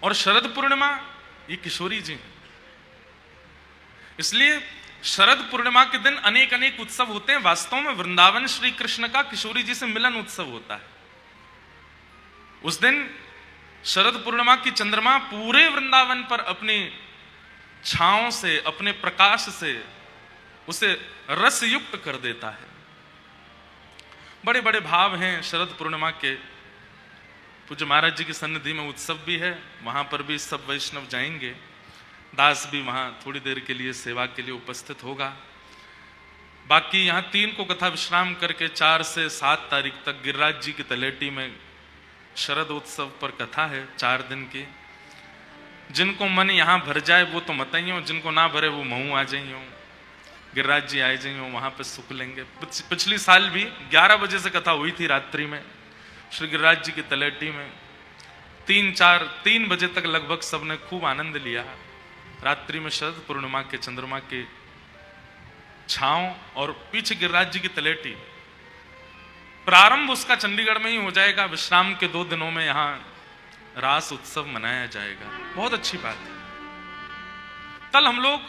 और शरद पूर्णिमा ये किशोरी जी हैं। इसलिए शरद पूर्णिमा के दिन अनेक अनेक उत्सव होते हैं। वास्तव में वृंदावन श्री कृष्ण का किशोरी जी से मिलन उत्सव होता है। उस दिन शरद पूर्णिमा की चंद्रमा पूरे वृंदावन पर अपनी छांव से, अपने प्रकाश से उसे रस युक्त कर देता है। बड़े बड़े भाव हैं शरद पूर्णिमा के। पूज्य महाराज जी की सन्निधि में उत्सव भी है, वहां पर भी सब वैष्णव जाएंगे। दास भी वहां थोड़ी देर के लिए सेवा के लिए उपस्थित होगा। बाकी यहाँ 3 को कथा विश्राम करके 4 से 7 तारीख तक गिरिराज जी की तलेटी में शरद उत्सव पर कथा है 4 दिन की। जिनको मन यहाँ भर जाए वो तो मत ही हो, जिनको ना भरे वो महू आ जाइयो, गिरिराज जी आए जाइयो, वहां पे सुख लेंगे। पिछली साल भी 11 बजे से कथा हुई थी रात्रि में श्री गिरिराज जी की तलेटी में। 3 बजे तक लगभग सबने खूब आनंद लिया। रात्रि में शरद पूर्णिमा के चंद्रमा के छांव और पीछे गिरिराज जी की तलेटी। प्रारंभ उसका चंडीगढ़ में ही हो जाएगा। विश्राम के 2 दिनों में यहाँ रास उत्सव मनाया जाएगा। बहुत अच्छी बात है। कल हम लोग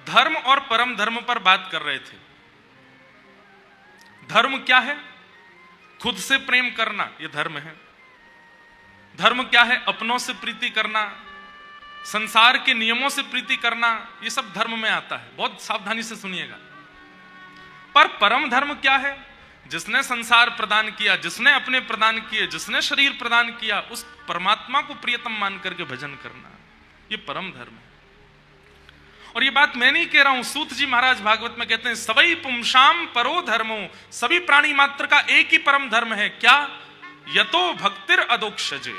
धर्म और परम धर्म पर बात कर रहे थे। धर्म क्या है? खुद से प्रेम करना, यह धर्म है। धर्म क्या है? अपनों से प्रीति करना, संसार के नियमों से प्रीति करना, यह सब धर्म में आता है। बहुत सावधानी से सुनिएगा। पर परम धर्म क्या है? जिसने संसार प्रदान किया, जिसने अपने प्रदान किए, जिसने शरीर प्रदान किया, उस परमात्मा को प्रियतम मान करके भजन करना, यह परम धर्म है। और ये बात मैं नहीं कह रहा हूं, सूत जी महाराज भागवत में कहते हैं सवई पुंसाम परो धर्मो, सभी प्राणी मात्र का एक ही परम धर्म है। क्या? यतो भक्तिर अदोक्षजे।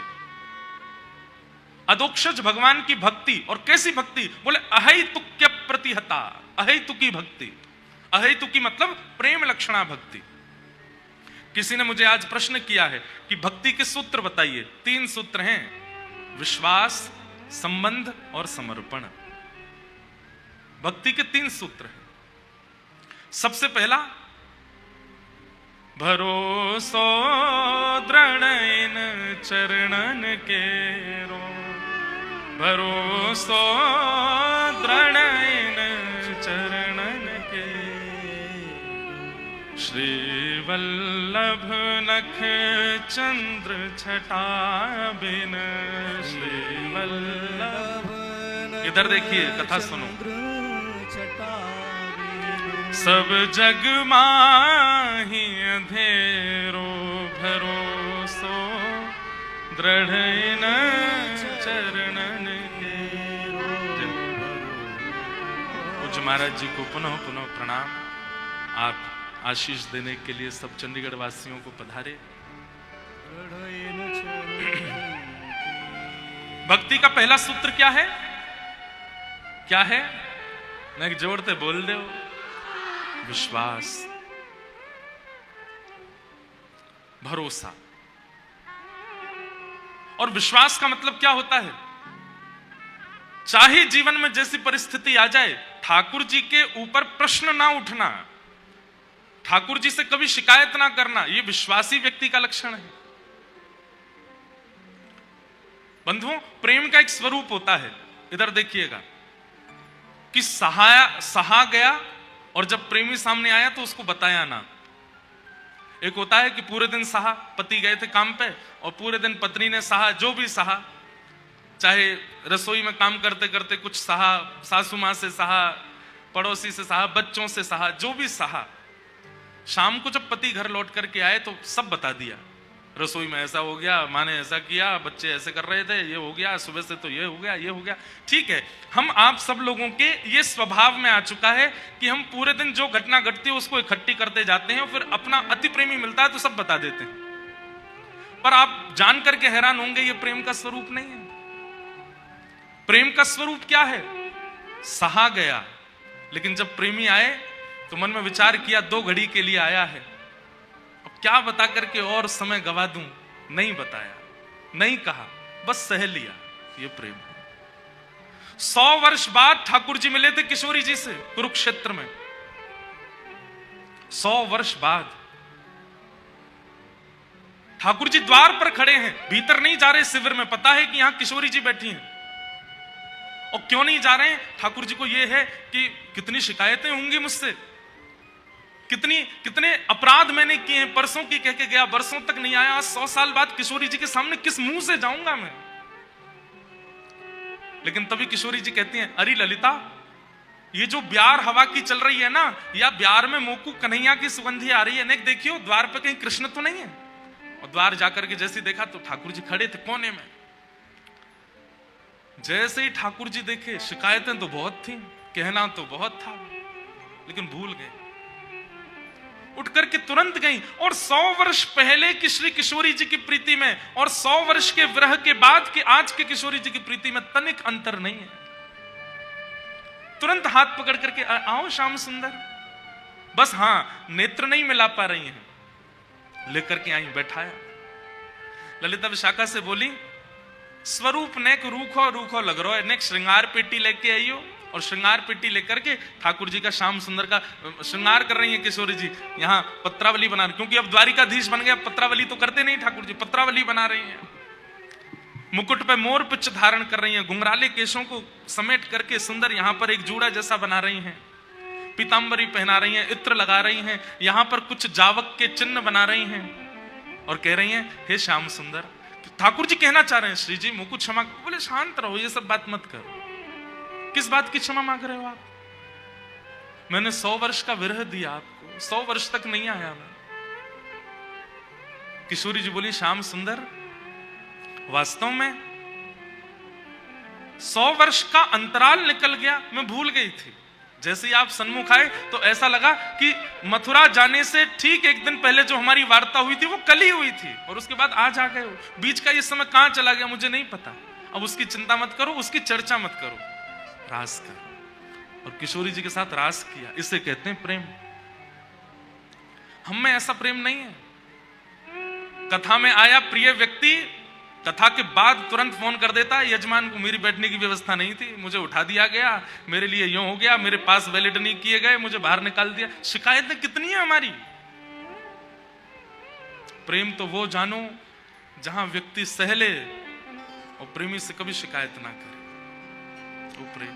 अदोक्षज भगवान की भक्ति। और कैसी भक्ति? बोले अहैतुक्य प्रतिहता, अहैतुकी भक्ति। अहैतुकी मतलब प्रेम लक्षणा भक्ति। किसी ने मुझे आज प्रश्न किया है कि भक्ति के सूत्र बताइए। 3 सूत्र हैं, विश्वास, संबंध और समर्पण। भक्ति के 3 सूत्र हैं। सबसे पहला, भरोसो दृढ़ चरणन के रो, भरोसो दृढ़ चरणन के, श्री वल्लभ नख चंद्र छटा बिन, श्री वल्लभ। इधर देखिए, कथा सुनो। सब जग माही अंधेरो, भरोसो दृढ़ चरणन के। पूज्य महाराज जी को पुनः पुनः प्रणाम। आप आशीष देने के लिए सब चंडीगढ़ वासियों को पधारे। भक्ति का पहला सूत्र क्या है? क्या है? मैं जोड़ते बोल दो। विश्वास, भरोसा। और विश्वास का मतलब क्या होता है? चाहे जीवन में जैसी परिस्थिति आ जाए, ठाकुर जी के ऊपर प्रश्न ना उठना, ठाकुर जी से कभी शिकायत ना करना, यह विश्वासी व्यक्ति का लक्षण है। बंधुओं, प्रेम का एक स्वरूप होता है। इधर देखिएगा कि सहा गया और जब प्रेमी सामने आया तो उसको बताया ना। एक होता है कि पूरे दिन सहा, पति गए थे काम पे और पूरे दिन पत्नी ने सहा, जो भी सहा, चाहे रसोई में काम करते करते कुछ सहा, सासू मां से सहा, पड़ोसी से सहा, बच्चों से सहा, जो भी सहा। शाम को जब पति घर लौट करके आए तो सब बता दिया। रसोई में ऐसा हो गया, माँ ने ऐसा किया, बच्चे ऐसे कर रहे थे, ये हो गया, सुबह से तो ये हो गया, ये हो गया। ठीक है, हम आप सब लोगों के ये स्वभाव में आ चुका है कि हम पूरे दिन जो घटना घटती है उसको इकट्ठी करते जाते हैं और फिर अपना अति प्रेमी मिलता है तो सब बता देते हैं। पर आप जान करके हैरान होंगे, ये प्रेम का स्वरूप नहीं है। प्रेम का स्वरूप क्या है? सहा गया, लेकिन जब प्रेमी आए तो मन में विचार किया 2 घड़ी के लिए आया है, अब क्या बता करके और समय गवा दूं। नहीं बताया, नहीं कहा, बस सह लिया। ये प्रेम है। 100 वर्ष बाद ठाकुर जी मिले थे किशोरी जी से कुरुक्षेत्र में। 100 वर्ष बाद ठाकुर जी द्वार पर खड़े हैं, भीतर नहीं जा रहे शिविर में, पता है कि यहां किशोरी जी बैठी हैं। और क्यों नहीं जा रहे हैं? ठाकुर जी को यह है कि कितनी शिकायतें होंगी मुझसे, कितने अपराध मैंने किए हैं, परसों की कह के गया, बरसों तक नहीं आया, 100 साल बाद किशोरी जी के सामने किस मुंह से जाऊंगा मैं? लेकिन तभी किशोरी जी कहती हैं, अरे ललिता, ये जो ब्यार हवा की चल रही है ना, या ब्यार में मोकू कन्हैया की सुगंधी आ रही है, नेक देखियो द्वार पे कहीं कृष्ण तो नहीं है। और द्वार जाकर के जैसे देखा तो ठाकुर जी खड़े थे कोने में। जैसे ही ठाकुर जी देखे, शिकायतें तो बहुत थी, कहना तो बहुत था, लेकिन भूल गए, उठ करके तुरंत गई। और 100 वर्ष पहले की श्री किशोरी जी की प्रीति में और 100 वर्ष के विरह के बाद के आज के किशोरी जी की प्रीति में तनिक अंतर नहीं है। तुरंत हाथ पकड़ करके, आओ श्याम सुंदर। बस हाँ, नेत्र नहीं मिला पा रही हैं, लेकर के आई, बैठाया। ललिता विशाखा से बोली, स्वरूप नेक रूखो रूखो लग रहा है, नेक श्रृंगार पेटी लेके आइयो। और श्रृंगार पेटी लेकर के ठाकुर जी का श्याम सुंदर का श्रृंगार कर रही है किशोरी जी। यहाँ पत्रावली बना रही, क्योंकि अब द्वारिकाधीश बन गया, पत्रावली तो करते नहीं ठाकुर जी, पत्रावली बना रही हैं। मुकुट पे मोर पिच धारण कर रही हैं, घुंघराले केशों को समेट करके सुंदर यहाँ पर एक जूड़ा जैसा बना रही हैं, पीतांबरी पहना रही हैं, इत्र लगा रही हैं, यहाँ पर कुछ जावक के चिन्ह बना रही हैं और कह रही हैं, हे श्याम सुंदर। ठाकुर जी कहना चाह रहे हैं, श्री जी मुकुट क्षमा। बोले शांत रहो, ये सब बात मत करो। किस बात की क्षमा मांग रहे हो आप? मैंने 100 वर्ष का विरह दिया आपको, 100 वर्ष तक नहीं आया मैं। किशोरी जी बोली, श्याम सुंदर, वास्तव में 100 वर्ष का अंतराल निकल गया, मैं भूल गई थी। जैसे ही आप सन्मुख आए तो ऐसा लगा कि मथुरा जाने से ठीक एक दिन पहले जो हमारी वार्ता हुई थी वो कल ही हुई थी, और उसके बाद आज आ गए हो। बीच का ये समय कहां चला गया मुझे नहीं पता। अब उसकी चिंता मत करो, उसकी चर्चा मत करो, रास करो। और किशोरी जी के साथ रास किया, इसे कहते हैं प्रेम। हम में ऐसा प्रेम नहीं है। कथा में आया प्रिय व्यक्ति, कथा के बाद तुरंत फोन कर देता है यजमान को, मेरी बैठने की व्यवस्था नहीं थी, मुझे उठा दिया गया, मेरे लिए यूं हो गया, मेरे पास वैलिड नहीं किए गए, मुझे बाहर निकाल दिया। शिकायतें कितनी है हमारी। प्रेम तो वो जानो जहां व्यक्ति सहले और प्रेमी से कभी शिकायत ना करे, वो प्रेम।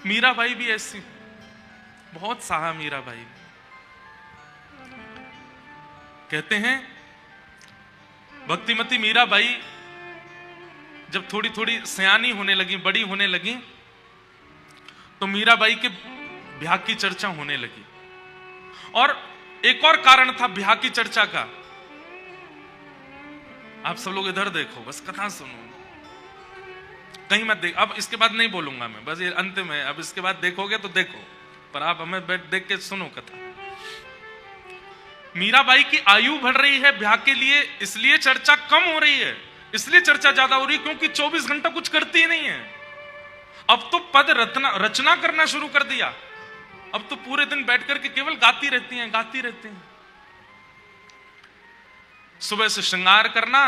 मीराबाई भी ऐसी, बहुत सहा मीराबाई। कहते हैं भक्तिमती मीराबाई जब थोड़ी थोड़ी सयानी होने लगी, बड़ी होने लगी, तो मीराबाई के ब्याह की चर्चा होने लगी। और एक और कारण था ब्याह की चर्चा का। आप सब लोग इधर देखो, बस कथा सुनो, कहीं मत देख। अब इसके बाद नहीं बोलूंगा मैं, बस ये अंतिम है। अब इसके बाद देखोगे तो देखो, पर आप हमें बैठ देख के सुनो कथा। मीराबाई की आयु बढ़ रही है ब्याह के लिए, इसलिए चर्चा कम हो रही है, इसलिए चर्चा ज्यादा हो रही है क्योंकि 24 घंटा कुछ करती ही नहीं है। अब तो पद रचना करना शुरू कर दिया। अब तो पूरे दिन बैठ करके केवल गाती रहती हैं, गाती रहती हैं। सुबह से श्रृंगार करना,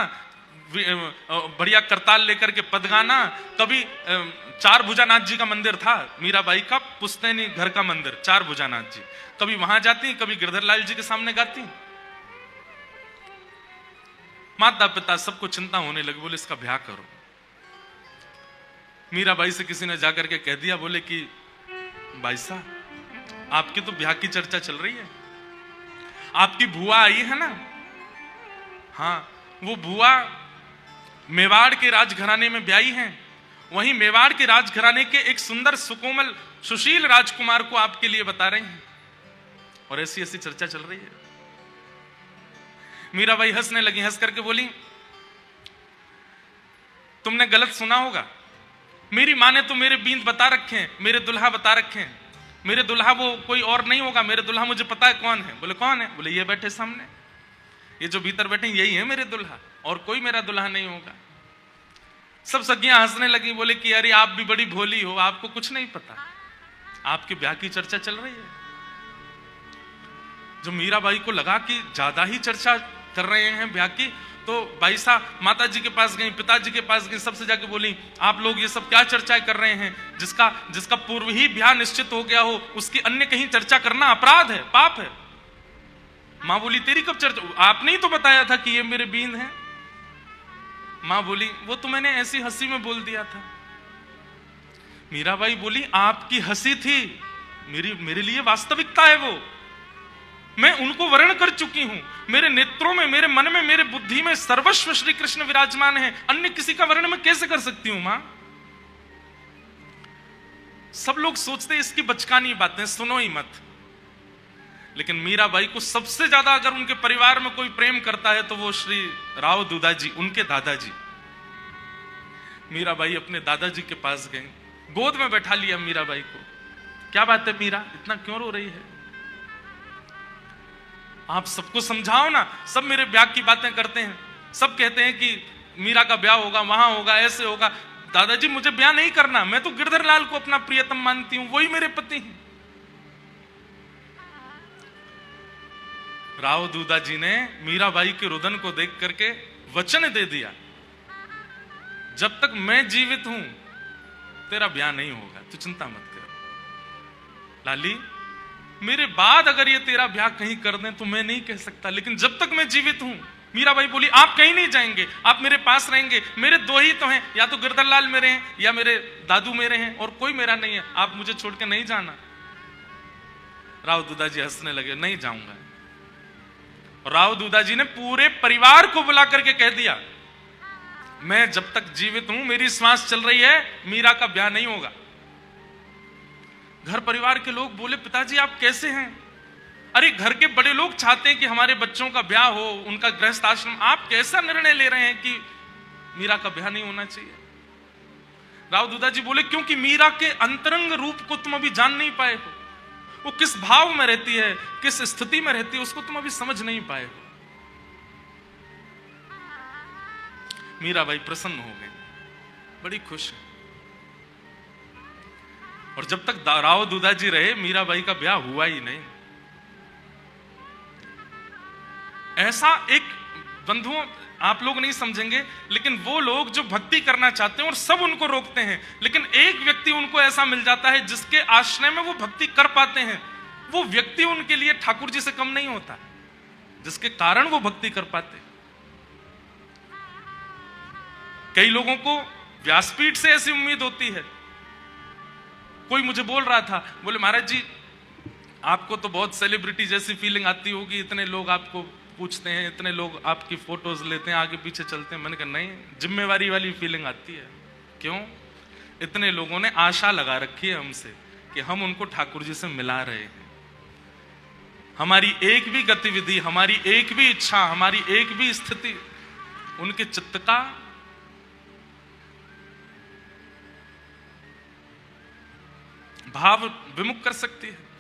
बढ़िया करताल लेकर के पद गाना। कभी 4 भुजानाथ जी का मंदिर था मीराबाई का, पुश्तैनी घर का मंदिर, 4 भुजानाथ जी। कभी वहां जाती, कभी गिरधर लाल जी के सामने गाती। माता पिता सबको चिंता होने लगी, बोले इसका ब्याह करो। मीराबाई से किसी ने जाकर के कह दिया, बोले कि भाई साहब आपकी तो ब्याह की चर्चा चल रही है, आपकी बुआ आई है ना। हाँ, वो बुआ मेवाड़ के राजघराने में ब्याही हैं। वहीं मेवाड़ के राजघराने के एक सुंदर सुकोमल सुशील राजकुमार को आपके लिए बता रहे हैं, और ऐसी ऐसी चर्चा चल रही है। मीराबाई हंसने लगी, हंस करके बोली, तुमने गलत सुना होगा, मेरी माँ ने तो मेरे बींद बता रखे हैं, मेरे दुल्हा बता रखे हैं। मेरे दुल्हा वो कोई और नहीं होगा, मेरे दुल्हा मुझे पता है कौन है। बोले कौन है? बोले ये बैठे सामने, ये जो भीतर बैठे यही है मेरे दुल्हा, और कोई मेरा दुल्हा नहीं होगा। सब सखियां हंसने लगी, बोले कि अरे आप भी बड़ी भोली हो, आपको कुछ नहीं पता, आपके ब्याह की चर्चा चल रही है। जो मीराबाई को लगा कि ज्यादा ही चर्चा कर रहे हैं ब्याह की, तो भाई साहब माता जी के पास गई, पिताजी के पास गई, सबसे जाके बोली, आप लोग ये सब क्या चर्चाएं कर रहे हैं? जिसका पूर्व ही ब्याह निश्चित हो गया हो, उसकी अन्य कहीं चर्चा करना अपराध है, पाप है। मां बोली तेरी कब चर्चा, आपने ही तो बताया था कि ये मेरे बीन हैं। मां बोली वो तो मैंने ऐसी हंसी में बोल दिया था। मीराबाई बोली आपकी हंसी थी, मेरे लिए वास्तविकता है वो, मैं उनको वर्ण कर चुकी हूं। मेरे नेत्रों में, मेरे मन में, मेरे बुद्धि में सर्वस्व श्री कृष्ण विराजमान है, अन्य किसी का वर्ण मैं कैसे कर सकती हूं मां। सब लोग सोचते इसकी बचकानी बातें, सुनो ही मत। लेकिन मीराबाई को सबसे ज्यादा अगर उनके परिवार में कोई प्रेम करता है तो वो श्री राव दूधाजी, उनके दादाजी। मीराबाई अपने दादाजी के पास गए, गोद में बैठा लिया मीराबाई को। क्या बात है मीरा, इतना क्यों रो रही है? आप सबको समझाओ ना, सब मेरे ब्याह की बातें करते हैं, सब कहते हैं कि मीरा का ब्याह होगा, वहां होगा, ऐसे होगा। दादाजी मुझे ब्याह नहीं करना, मैं तो गिरधर लाल को अपना प्रियतम मानती हूं, वही मेरे पति हैं। राव दूधाजी ने मीराबाई के रुदन को देख करके वचन दे दिया, जब तक मैं जीवित हूं तेरा ब्याह नहीं होगा, तू चिंता मत कर। लाली मेरे बाद अगर ये तेरा ब्याह कहीं कर दें तो मैं नहीं कह सकता, लेकिन जब तक मैं जीवित हूं। मीराबाई बोली आप कहीं नहीं जाएंगे, आप मेरे पास रहेंगे, मेरे दो ही तो हैं, या तो गिरधर लाल मेरे हैं या मेरे दादू मेरे हैं, और कोई मेरा नहीं है, आप मुझे छोड़ के नहीं जाना। राव दूधाजी हंसने लगे, नहीं जाऊंगा। राव दूधाजी ने पूरे परिवार को बुला करके कह दिया मैं जब तक जीवित हूं, मेरी श्वास चल रही है, मीरा का ब्याह नहीं होगा। घर परिवार के लोग बोले पिताजी आप कैसे हैं? अरे घर के बड़े लोग चाहते हैं कि हमारे बच्चों का ब्याह हो, उनका गृहस्थ आश्रम, आप कैसा निर्णय ले रहे हैं कि मीरा का ब्याह नहीं होना चाहिए? राव दूधाजी बोले क्योंकि मीरा के अंतरंग रूप को तुम अभी जान नहीं पाए हो, वो किस भाव में रहती है, किस स्थिति में रहती है, उसको तुम अभी समझ नहीं पाए हो। मीराबाई प्रसन्न हो गई, बड़ी खुश है। और जब तक राव दूधाजी रहे मीराबाई का ब्याह हुआ ही नहीं। ऐसा एक बंधुओं आप लोग नहीं समझेंगे, लेकिन वो लोग जो भक्ति करना चाहते हैं और सब उनको रोकते हैं, लेकिन एक व्यक्ति उनको ऐसा मिल जाता है जिसके आश्रय में वो भक्ति कर पाते हैं, वो व्यक्ति उनके लिए ठाकुर जी से कम नहीं होता, जिसके कारण वो भक्ति कर पाते। कई लोगों को व्यासपीठ से ऐसी उम्मीद होती है। कोई मुझे बोल रहा था, बोले महाराज जी आपको तो बहुत सेलिब्रिटी जैसी फीलिंग आती होगी, इतने लोग आपको पूछते हैं, इतने लोग आपकी फोटोज लेते हैं, आगे पीछे चलते हैं। मैंने कहा नहीं, जिम्मेवारी वाली फीलिंग आती है। क्यों? इतने लोगों ने आशा लगा रखी है हमसे कि हम उनको ठाकुर जी से मिला रहे हैं। हमारी एक भी गतिविधि, हमारी एक भी इच्छा, हमारी एक भी स्थिति उनके चित्त का भाव विमुख कर सकती है।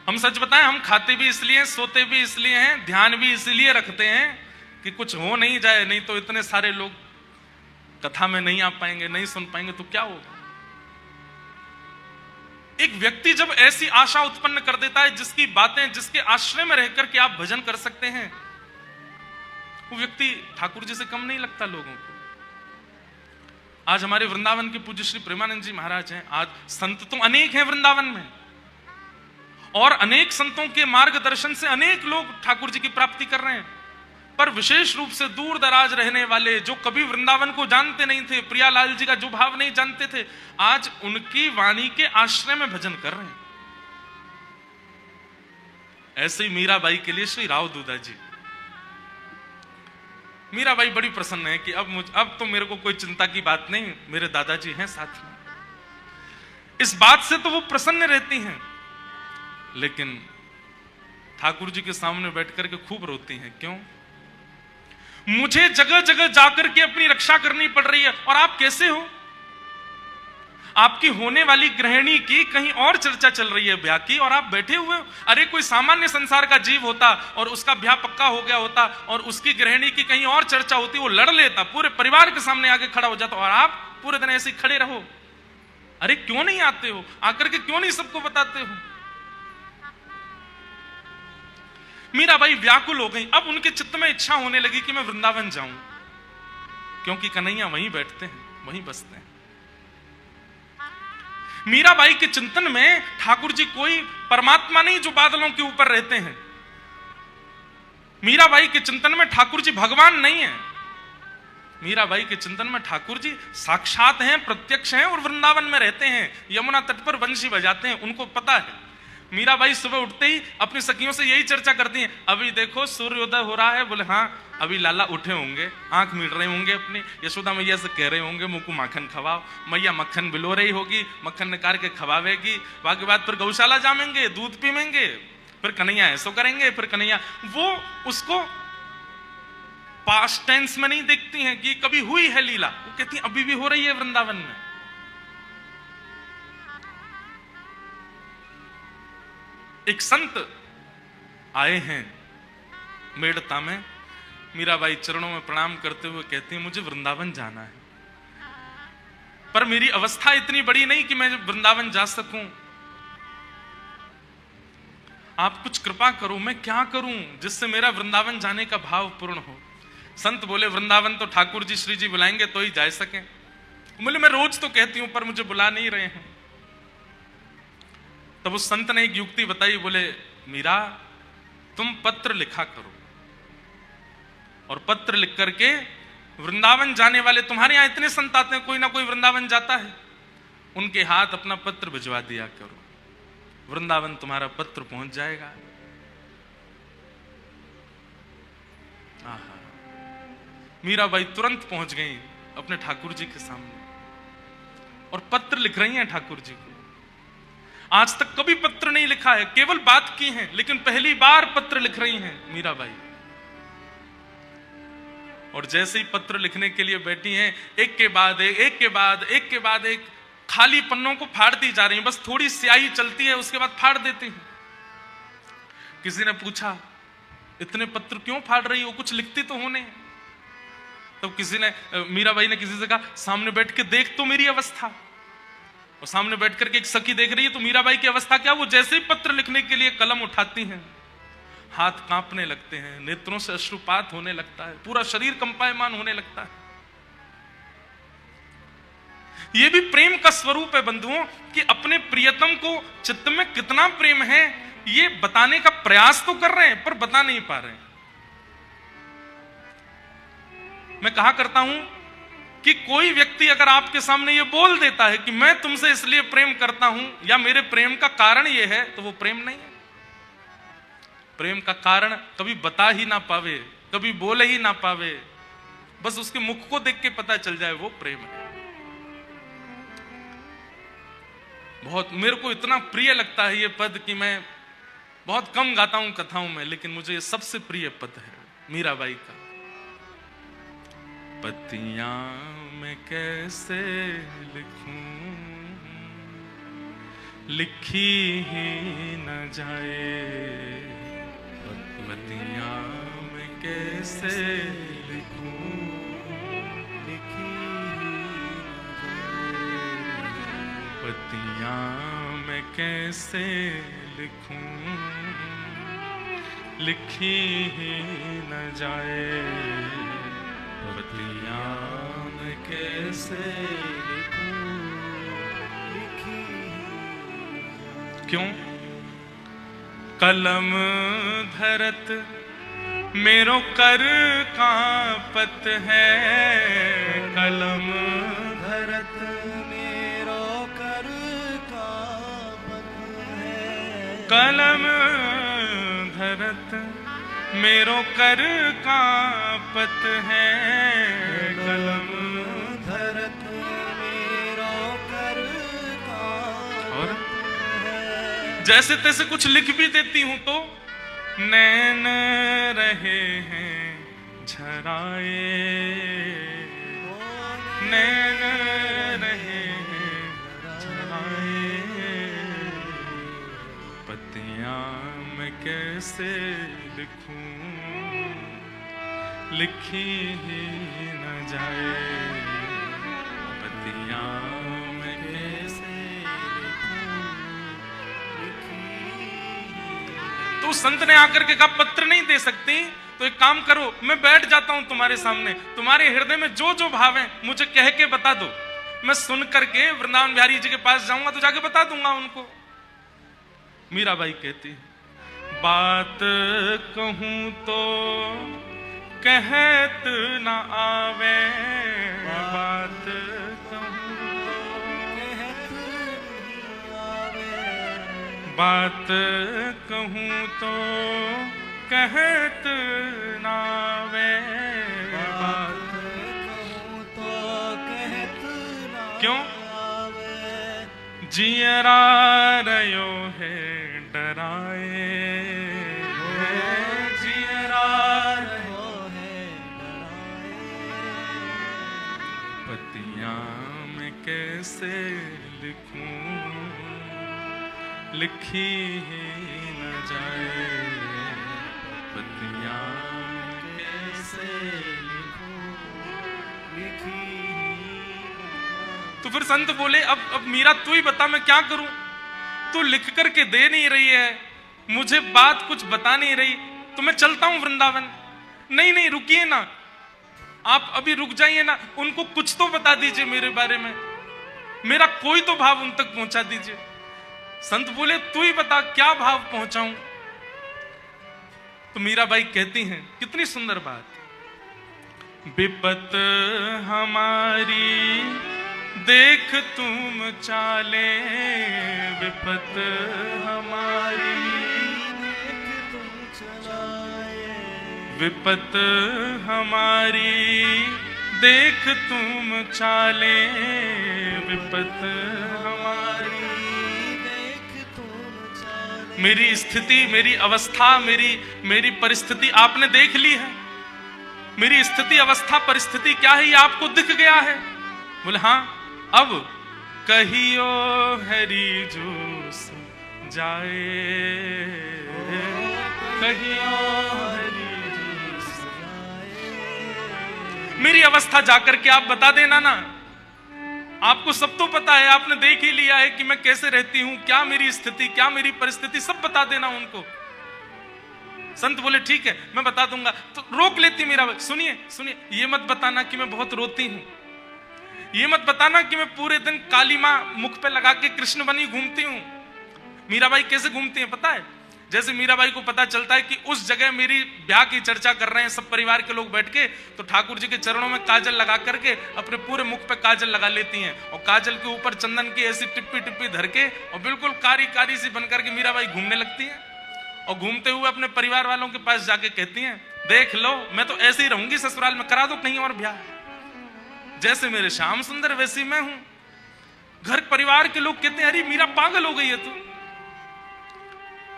हम सच बताएं, हम खाते भी इसलिए हैं, सोते भी इसलिए हैं, ध्यान भी इसलिए रखते हैं कि कुछ हो नहीं जाए, नहीं तो इतने सारे लोग कथा में नहीं आ पाएंगे, नहीं सुन पाएंगे तो क्या होगा। एक व्यक्ति जब ऐसी आशा उत्पन्न कर देता है जिसकी बातें, जिसके आश्रय में रहकर के आप भजन कर सकते हैं, वो व्यक्ति ठाकुर जी से कम नहीं लगता लोगों को। आज हमारे वृंदावन के पूज्य श्री प्रेमानंद जी महाराज हैं। आज संत तो अनेक हैं वृंदावन में, और अनेक संतों के मार्गदर्शन से अनेक लोग ठाकुर जी की प्राप्ति कर रहे हैं, पर विशेष रूप से दूर दराज रहने वाले जो कभी वृंदावन को जानते नहीं थे, प्रियालाल जी का जो भाव नहीं जानते थे, आज उनकी वाणी के आश्रय में भजन कर रहे हैं। ऐसे ही मीराबाई के लिए श्री राव दूधाजी, मीराबाई बड़ी प्रसन्न है कि अब तो मेरे को कोई चिंता की बात नहीं, मेरे दादाजी हैं साथ में। इस बात से तो वो प्रसन्न रहती हैं, लेकिन ठाकुर जी के सामने बैठकर के खूब रोती हैं। क्यों? मुझे जगह जगह जाकर के अपनी रक्षा करनी पड़ रही है, और आप कैसे हो? आपकी होने वाली गृहिणी की कहीं और चर्चा चल रही है ब्याह की, और आप बैठे हुए हो। अरे कोई सामान्य संसार का जीव होता और उसका ब्याह पक्का हो गया होता और उसकी गृहिणी की कहीं और चर्चा होती, वो लड़ लेता, पूरे परिवार के सामने आगे खड़ा हो जाता, और आप पूरे दिन ऐसे खड़े रहो। अरे क्यों नहीं आते हो? आकर के क्यों नहीं सबको बताते हो? मीराबाई व्याकुल हो गई। अब उनके चित्त में इच्छा होने लगी कि मैं वृंदावन जाऊं, क्योंकि कन्हैया वहीं बैठते हैं, वहीं बसते हैं। मीराबाई के चिंतन में ठाकुर जी कोई परमात्मा नहीं जो बादलों के ऊपर रहते हैं। मीराबाई के चिंतन में ठाकुर जी भगवान नहीं है। मीराबाई के चिंतन में ठाकुर जी साक्षात हैं, प्रत्यक्ष हैं और वृंदावन में रहते हैं, यमुना तट पर बंशी बजाते हैं। उनको पता है। मीराबाई सुबह उठते ही अपनी सखियों से यही चर्चा करती हैं, अभी देखो सूर्योदय हो रहा है। बोले हाँ, अभी लाला उठे होंगे, आंख मीट रहे होंगे अपनी, यशोदा मैया से कह रहे होंगे मुंह को माखन खवाओ। मैया मक्खन बिलो रही होगी, मक्खन निकाल के खवावेगी। बाकी बात फिर गौशाला जामेंगे, दूध पीवेंगे, फिर कन्हैया ऐसो करेंगे, फिर कन्हैया। वो उसको पास्ट टेंस में नहीं देखती हैं कि कभी हुई है लीला, वो कहती हैं अभी भी हो रही है वृंदावन में। एक संत आए हैं मेड़ता में, मीराबाई चरणों में प्रणाम करते हुए कहती हैं मुझे वृंदावन जाना है, पर मेरी अवस्था इतनी बड़ी नहीं कि मैं वृंदावन जा सकूं। आप कुछ कृपा करो, मैं क्या करूं जिससे मेरा वृंदावन जाने का भाव पूर्ण हो। संत बोले वृंदावन तो ठाकुर जी श्री जी बुलाएंगे तो ही जा सके। बोले मैं रोज तो कहती हूं पर मुझे बुला नहीं रहे हैं। तब उस संत ने एक युक्ति बताई। बोले मीरा, तुम पत्र लिखा करो और पत्र लिख करके वृंदावन जाने वाले, तुम्हारे यहां इतने संत आते हैं, कोई ना कोई वृंदावन जाता है, उनके हाथ अपना पत्र भिजवा दिया करो, वृंदावन तुम्हारा पत्र पहुंच जाएगा। मीराबाई तुरंत पहुंच गई अपने ठाकुर जी के सामने और पत्र लिख रही हैं ठाकुर जी को। आज तक कभी पत्र नहीं लिखा है, केवल बात की है, लेकिन पहली बार पत्र लिख रही हैं मीराबाई। और जैसे ही पत्र लिखने के लिए बैठी हैं, एक के बाद एक, एक के बाद एक के बाद एक खाली पन्नों को फाड़ती जा रही हैं। बस थोड़ी स्याही चलती है, उसके बाद फाड़ देती हैं। किसी ने पूछा इतने पत्र क्यों फाड़ रही हो, कुछ लिखती तो होने। तो किसी ने, मीराबाई ने किसी से कहा सामने बैठ के देख तो मेरी अवस्था। और सामने बैठ करके एक सखी देख रही है, तो मीराबाई की अवस्था क्या, वो जैसे ही पत्र लिखने के लिए कलम उठाती हैं, हाथ कांपने लगते हैं, नेत्रों से अश्रुपात होने लगता है, पूरा शरीर कंपायमान होने लगता है। यह भी प्रेम का स्वरूप है बंधुओं, कि अपने प्रियतम को चित्त में कितना प्रेम है ये बताने का प्रयास तो कर रहे हैं पर बता नहीं पा रहे हैं। मैं कहा करता हूं कि कोई व्यक्ति अगर आपके सामने ये बोल देता है कि मैं तुमसे इसलिए प्रेम करता हूं या मेरे प्रेम का कारण ये है, तो वो प्रेम नहीं है। प्रेम का कारण कभी बता ही ना पावे, कभी बोले ही ना पावे, बस उसके मुख को देख के पता चल जाए वो प्रेम है। बहुत मेरे को इतना प्रिय लगता है ये पद कि मैं बहुत कम गाता हूं कथाओं में, लेकिन मुझे ये सबसे प्रिय पद है मीराबाई का। पतियां मैं कैसे लिखूं, लिखी ही न जाए। पतियां मैं कैसे लिखूं, लिखी ही न जाए। पतियां मैं कैसे लिखूं, लिखी ही न जाए। पतियां मैं कैसे लिखूं, लिखी क्यों? कलम धरत मेरो कर कांपत है, कलम धरत मेरो कर कांपत है। कलम धरत मेरो कर कांपत है, कलम धरत मेरो कर कांपत है। जैसे तैसे कुछ लिख भी देती हूं तो नैन रहे हैं झराए, नैन रहे हैं झराए। पतियां मैं कैसे लिखूं, लिखी ही न जाए। पतियां मैं कैसे लिखूं, लिखी। तो संत ने आकर के कहा पत्र नहीं दे सकती, तो एक काम करो, मैं बैठ जाता हूं तुम्हारे सामने, तुम्हारे हृदय में जो जो भाव है मुझे कह के बता दो, मैं सुन करके वृंदावन बिहारी जी के पास जाऊंगा तो जाके बता दूंगा उनको। मीराबाई कहती है, बात कहूं तो कहत न आवे, बात कहूं बात कहूं तो कहत न आवे, बात कहूं तो कहत न आवे, क्यों? जियरा रयो है डराए, जियरा रयो है डराए, पतियां में कैसे लिखूं, लिखी ही न जाए, पतियां में कैसे लिखूं, लिखी ही। तो फिर संत बोले, अब मीरा तू ही बता मैं क्या करूं, तू लिख करके दे नहीं रही है, मुझे बात कुछ बता नहीं रही, तो मैं चलता हूं वृंदावन। नहीं नहीं रुकिए ना, आप अभी रुक जाइए ना, उनको कुछ तो बता दीजिए मेरे बारे में, मेरा कोई तो भाव उन तक पहुंचा दीजिए। संत बोले तू ही बता क्या भाव पहुंचाऊं। तो मीराबाई कहती हैं, कितनी सुंदर बात, विपत हमारी देख तुम चाले, विपत हमारी देख तुम चलाए, विपत हमारी देख तुम चाले, विपत हमारी देख तुम चाले। मेरी स्थिति, मेरी अवस्था, मेरी परिस्थिति आपने देख ली है, मेरी स्थिति अवस्था परिस्थिति क्या है ये आपको दिख गया है। बोले हाँ, अब कहियो हरि जो जाए, कहियो हरि जो जाए, मेरी अवस्था जाकर के आप बता देना ना, आपको सब तो पता है, आपने देख ही लिया है कि मैं कैसे रहती हूं, क्या मेरी स्थिति, क्या मेरी परिस्थिति, सब बता देना उनको। संत बोले ठीक है मैं बता दूंगा। तो रोक लेती मीराबाई, सुनिए सुनिए, ये मत बताना कि मैं बहुत रोती हूं, ये मत बताना कि मैं पूरे दिन काली मां मुख पे लगा के कृष्ण बनी घूमती हूं। मीराबाई कैसे घूमती हैं पता है? जैसे मीराबाई को पता चलता है कि उस जगह मेरी ब्याह की चर्चा कर रहे हैं सब परिवार के लोग बैठ के, तो ठाकुर जी के चरणों में काजल लगा करके अपने पूरे मुख पे काजल लगा लेती हैं, और काजल के ऊपर चंदन की ऐसी टिप्पी टिप्पी धर के और बिल्कुल कारी कारी सी बनकर के मीराबाई घूमने लगती हैं। और घूमते हुए अपने परिवार वालों के पास जाके कहती हैं, देख लो मैं तो ऐसे ही रहूंगी ससुराल में, करा दो कहीं और ब्याह, जैसे मेरे श्याम सुंदर वैसी मैं हूं। घर परिवार के लोग कहते हैं अरे मीरा पागल हो गई है तू।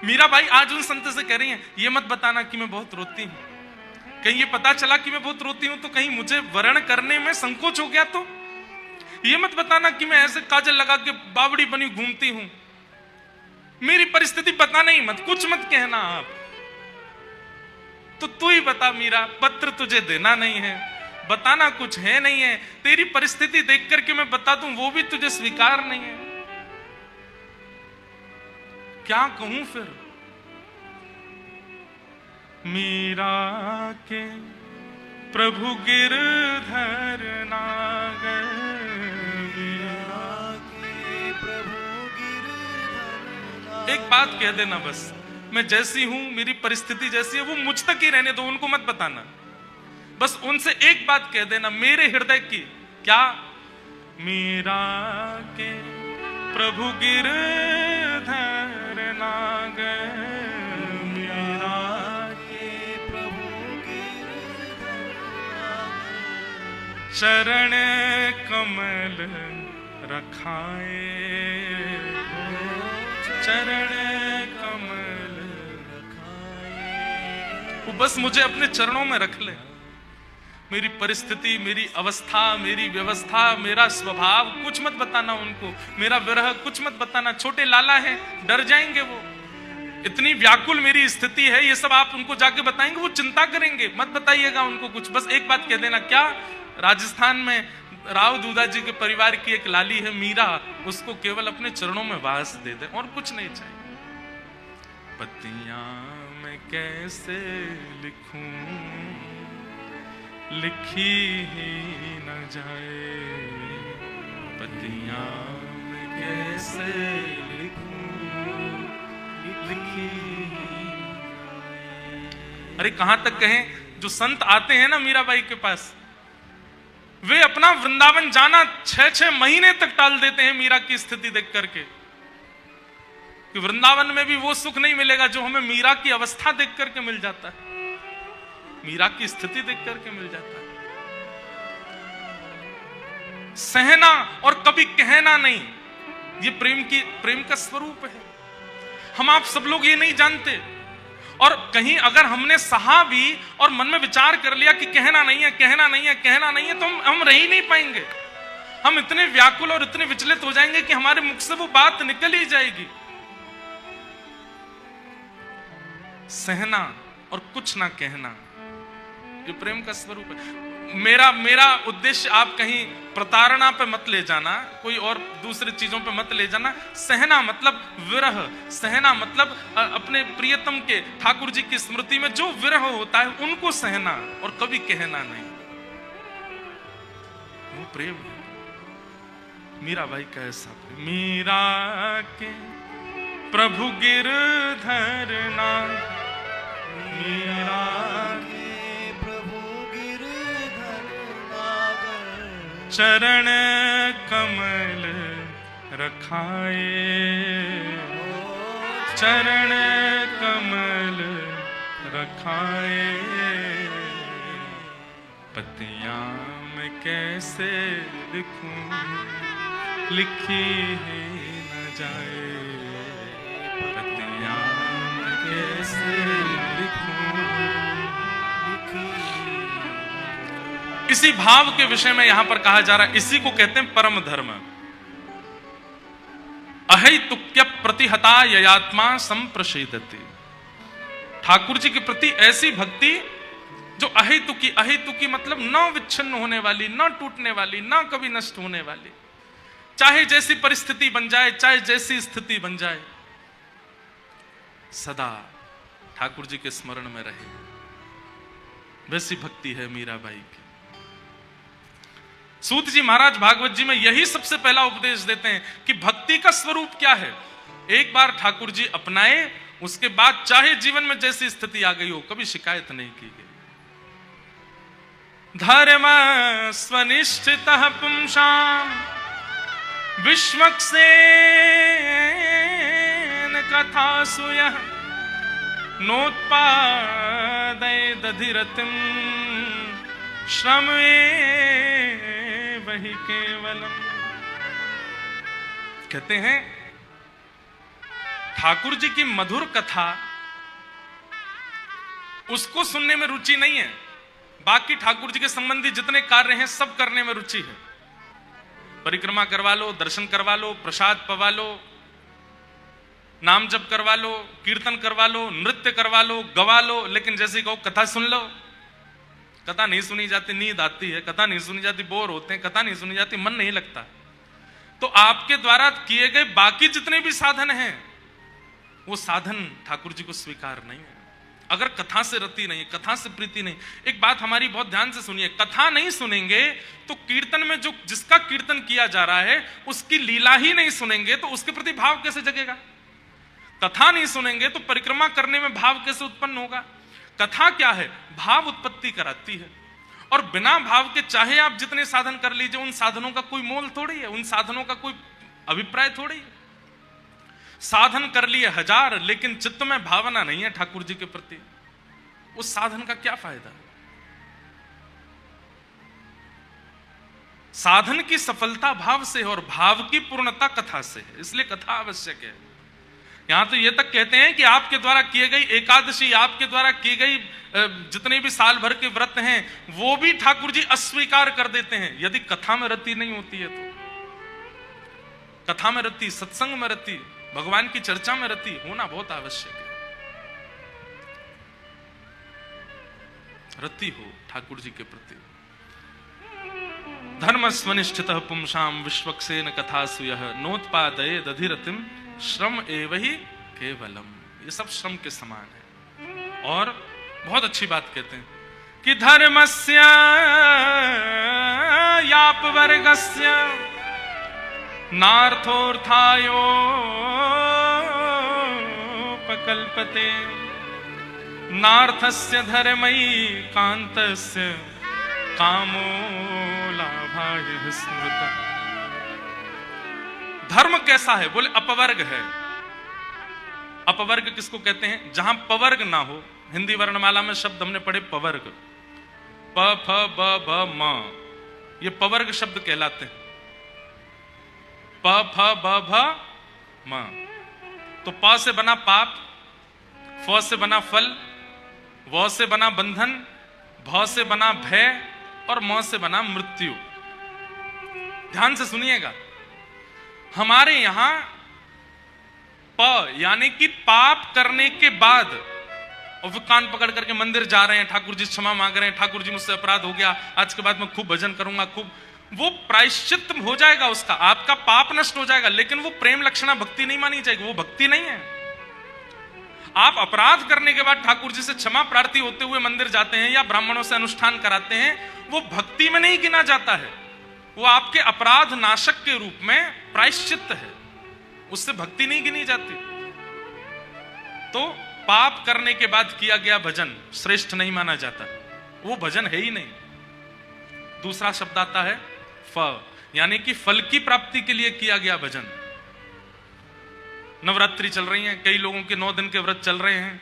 मीराबाई आज उन संत से कह रही हैं, ये मत बताना कि मैं बहुत रोती हूं, कहीं ये पता चला कि मैं बहुत रोती हूं तो कहीं मुझे वर्ण करने में संकोच हो गया तो। ये मत बताना कि मैं ऐसे काजल लगा के बावड़ी बनी घूमती हूं, मेरी परिस्थिति बताना ही मत, कुछ मत कहना आप। तो तू ही बता मीरा, पत्र तुझे देना नहीं है, बताना कुछ है नहीं है, तेरी परिस्थिति देख करके मैं बता दूं वो भी तुझे स्वीकार नहीं है, क्या कहूं फिर। मीरा के प्रभु गिरधर नागर, मीरा के प्रभु गिरधर। एक बात कह देना बस, मैं जैसी हूं, मेरी परिस्थिति जैसी है वो मुझ तक ही रहने दो, उनको मत बताना। बस उनसे एक बात कह देना मेरे हृदय की, क्या? मीरा के प्रभु गिरधर नागर, मीरा के प्रभु गिरधर नागर, चरण कमल रखाए, चरण कमल रखाए। वो बस मुझे अपने चरणों में रख ले, मेरी परिस्थिति, मेरी अवस्था, मेरी व्यवस्था, मेरा स्वभाव कुछ मत बताना उनको, मेरा विरह कुछ मत बताना। छोटे लाला हैं, डर जाएंगे वो, इतनी व्याकुल मेरी स्थिति है, ये सब आप उनको जाके बताएंगे वो चिंता करेंगे, मत बताइएगा उनको कुछ। बस एक बात कह देना, क्या? राजस्थान में राव दूधा जी के परिवार की एक लाली है मीरा, उसको केवल अपने चरणों में वास दे दे और कुछ नहीं चाहिए। पतियां मैं कैसे लिखूं, लिखी ही न जाए, पतियां मैं कैसे लिखूं, लिखी। अरे कहां तक कहें, जो संत आते हैं ना मीराबाई के पास, वे अपना वृंदावन जाना 6-6 महीने तक टाल देते हैं मीरा की स्थिति देख करके, कि वृंदावन में भी वो सुख नहीं मिलेगा जो हमें मीरा की अवस्था देख करके मिल जाता है, मीरा की स्थिति देख करके मिल जाता है। सहना और कभी कहना नहीं, ये प्रेम का स्वरूप है। हम आप सब लोग ये नहीं जानते, और कहीं अगर हमने सहा भी और मन में विचार कर लिया कि कहना नहीं है, कहना नहीं है, कहना नहीं है, तो हम रह ही नहीं पाएंगे। हम इतने व्याकुल और इतने विचलित हो जाएंगे कि हमारे मुख से वो बात निकल ही जाएगी। सहना और कुछ ना कहना, ये प्रेम का स्वरूप है। मेरा उद्देश्य आप कहीं प्रताड़ना पे मत ले जाना, कोई और दूसरी चीजों पे मत ले जाना। सहना मतलब विरह, सहना मतलब अपने प्रियतम के, ठाकुर जी की स्मृति में जो विरह होता है उनको सहना, और कभी कहना नहीं। वो प्रेम है मीराबाई का ऐसा प्रेम। मीरा के प्रभु गिरधर नाथ, मीरा चरण कमल रखाए, चरण कमल रखाए। पतियां मैं कैसे लिखूं, लिखी ही न जाए। पतियां मैं कैसे लिखूं, लिखी। इसी भाव के विषय में यहां पर कहा जा रहा है, इसी को कहते हैं परम धर्म। अहैतुक्य प्रतिहता ययात्मा संप्रषेदति। ठाकुर जी के प्रति ऐसी भक्ति जो अहेतुकी, अहेतुकी मतलब न विच्छिन्न होने वाली, न टूटने वाली, न कभी नष्ट होने वाली, चाहे जैसी परिस्थिति बन जाए, चाहे जैसी स्थिति बन जाए, सदा ठाकुर जी के स्मरण में रहे। वैसी भक्ति है मीराबाई की। सूत जी महाराज भागवत जी में यही सबसे पहला उपदेश देते हैं कि भक्ति का स्वरूप क्या है। एक बार ठाकुर जी अपनाए, उसके बाद चाहे जीवन में जैसी स्थिति आ गई हो, कभी शिकायत नहीं की गई। धर्म स्वनिष्ठित पुंसाम विश्वक्सेन कथा सुयः नोत्पादय दधिरतिम श्रम वही केवलम। कहते हैं ठाकुर जी की मधुर कथा, उसको सुनने में रुचि नहीं है, बाकी ठाकुर जी के संबंधी जितने कार्य हैं सब करने में रुचि है। परिक्रमा करवा लो, दर्शन करवा लो, प्रसाद पवा लो, नाम जप करवा लो, कीर्तन करवा लो, नृत्य करवा लो, गवा लो, लेकिन जैसे कहो कथा सुन लो, कथा नहीं सुनी जाती, नींद आती है, कथा नहीं सुनी जाती, बोर होते हैं, कथा नहीं सुनी जाती, मन नहीं लगता। तो आपके द्वारा किए गए बाकी जितने भी साधन हैं, वो साधन ठाकुर जी को स्वीकार नहीं है अगर कथा से रति नहीं, कथा से प्रीति नहीं। एक बात हमारी बहुत ध्यान से सुनिए, कथा नहीं सुनेंगे तो कीर्तन में जो जिसका कीर्तन किया जा रहा है उसकी लीला ही नहीं सुनेंगे तो उसके प्रति भाव कैसे जगेगा। कथा नहीं सुनेंगे तो परिक्रमा करने में भाव कैसे उत्पन्न होगा। कथा क्या है, भाव उत्पत्ति कराती है, और बिना भाव के चाहे आप जितने साधन कर लीजिए, उन साधनों का कोई मोल थोड़ी है, उन साधनों का कोई अभिप्राय थोड़ी है। साधन कर लिए 1000, लेकिन चित्त में भावना नहीं है ठाकुर जी के प्रति, उस साधन का क्या फायदा। साधन की सफलता भाव से है और भाव की पूर्णता कथा से है, इसलिए कथा आवश्यक है। यहां तो ये तक कहते हैं कि आपके द्वारा किए गई एकादशी, आपके द्वारा की गई जितने भी साल भर के व्रत हैं, वो भी ठाकुर जी अस्वीकार कर देते हैं यदि कथा में रति नहीं होती है तो। कथा में रति, सत्संग में रति, भगवान की चर्चा में रति होना बहुत आवश्यक है। रति हो ठाकुर जी के प्रति। धर्म स्वनिष्ठित पुंसाम विश्वक्सेन कथा सुयः नोत्पादये दधिरतिम श्रम एव ही केवलम। ये सब श्रम के समान है। और बहुत अच्छी बात कहते हैं कि धर्मस्य याप वर्गस्य नार्थोऽर्थायोपकल्पते नार्थस्य धर्मैः कान्तस्य कामो लाभाय स्मृतः। धर्म कैसा है? बोले अपवर्ग है। अपवर्ग किसको कहते हैं? जहां पवर्ग ना हो। हिंदी वर्णमाला में शब्द हमने पढ़े पवर्ग, प फ ब भ म, ये पवर्ग शब्द कहलाते हैं। प फ ब भ म। तो प से बना पाप, फ से बना फल, व से बना बंधन, भ से बना भय और म से बना मृत्यु। ध्यान से सुनिएगा, हमारे यहां प यानी कि पाप करने के बाद, और फिर कान पकड़ करके मंदिर जा रहे हैं, ठाकुर जी क्षमा मांग रहे हैं, ठाकुर जी मुझसे अपराध हो गया, आज के बाद मैं खूब भजन करूंगा, खूब, वो प्रायश्चित हो जाएगा उसका, आपका पाप नष्ट हो जाएगा, लेकिन वो प्रेम लक्षणा भक्ति नहीं मानी जाएगी, वो भक्ति नहीं है। आप अपराध करने के बाद ठाकुर जी से क्षमा प्रार्थी होते हुए मंदिर जाते हैं या ब्राह्मणों से अनुष्ठान कराते हैं, वो भक्ति में नहीं गिना जाता है, वो आपके अपराध नाशक के रूप में प्रायश्चित है, उससे भक्ति नहीं गिनी जाती। तो पाप करने के बाद किया गया भजन श्रेष्ठ नहीं माना जाता, वो भजन है ही नहीं। दूसरा शब्द आता है फ, यानी कि फल की प्राप्ति के लिए किया गया भजन। नवरात्रि चल रही है, कई लोगों के 9 दिन के व्रत चल रहे हैं,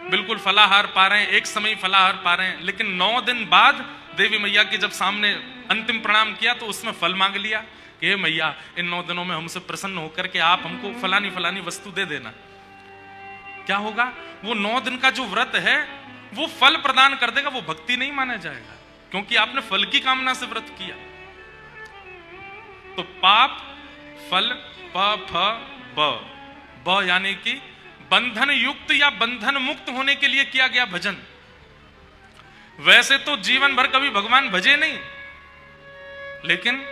बिल्कुल फलाहार पा रहे हैं, एक समय फलाहार पा रहे हैं, लेकिन 9 दिन बाद देवी मैया के जब सामने अंतिम प्रणाम किया तो उसमें फल मांग लिया कि हे मैया, इन 9 दिनों में हमसे प्रसन्न होकर के आप हमको फलानी फलानी वस्तु दे देना। क्या होगा? वो 9 दिन का जो व्रत है वो फल प्रदान कर देगा, वो भक्ति नहीं माना जाएगा, क्योंकि आपने फल की कामना से व्रत किया। तो पाप फल प फ ब, ब यानी कि बंधन युक्त या बंधन मुक्त होने के लिए किया गया भजन। वैसे तो जीवन भर कभी भगवान भजे नहीं, लेकिन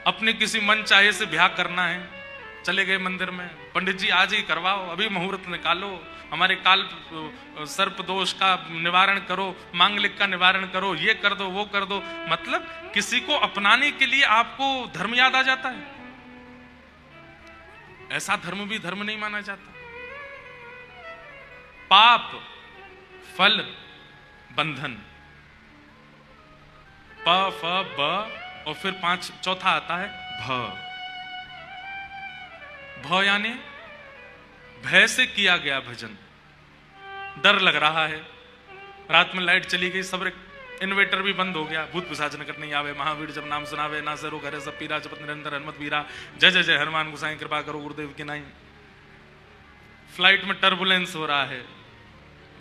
अपने किसी मन चाहे से ब्याह करना है, चले गए मंदिर में, पंडित जी आज ही करवाओ, अभी मुहूर्त निकालो, हमारे काल सर्प दोष का निवारण करो, मांगलिक का निवारण करो, ये कर दो वो कर दो। मतलब किसी को अपनाने के लिए आपको धर्म याद आ जाता है। ऐसा धर्म भी धर्म नहीं माना जाता। पाप फल बंधन, प फ ब और फिर 5 चौथा आता है भ। भ यानी भय से किया गया भजन। डर लग रहा है, रात में लाइट चली गई, सब इन्वेटर भी बंद हो गया, भूत पिशाच निकट नहीं आवे, महावीर जब नाम सुनावे, ना सरो करे सब पीरा, जपत निरंतर हनुमत वीरा, जय जय जय हनुमान गोसाई कृपा करो गुरुदेव की नाई। फ्लाइट में टर्बुलेंस हो रहा है,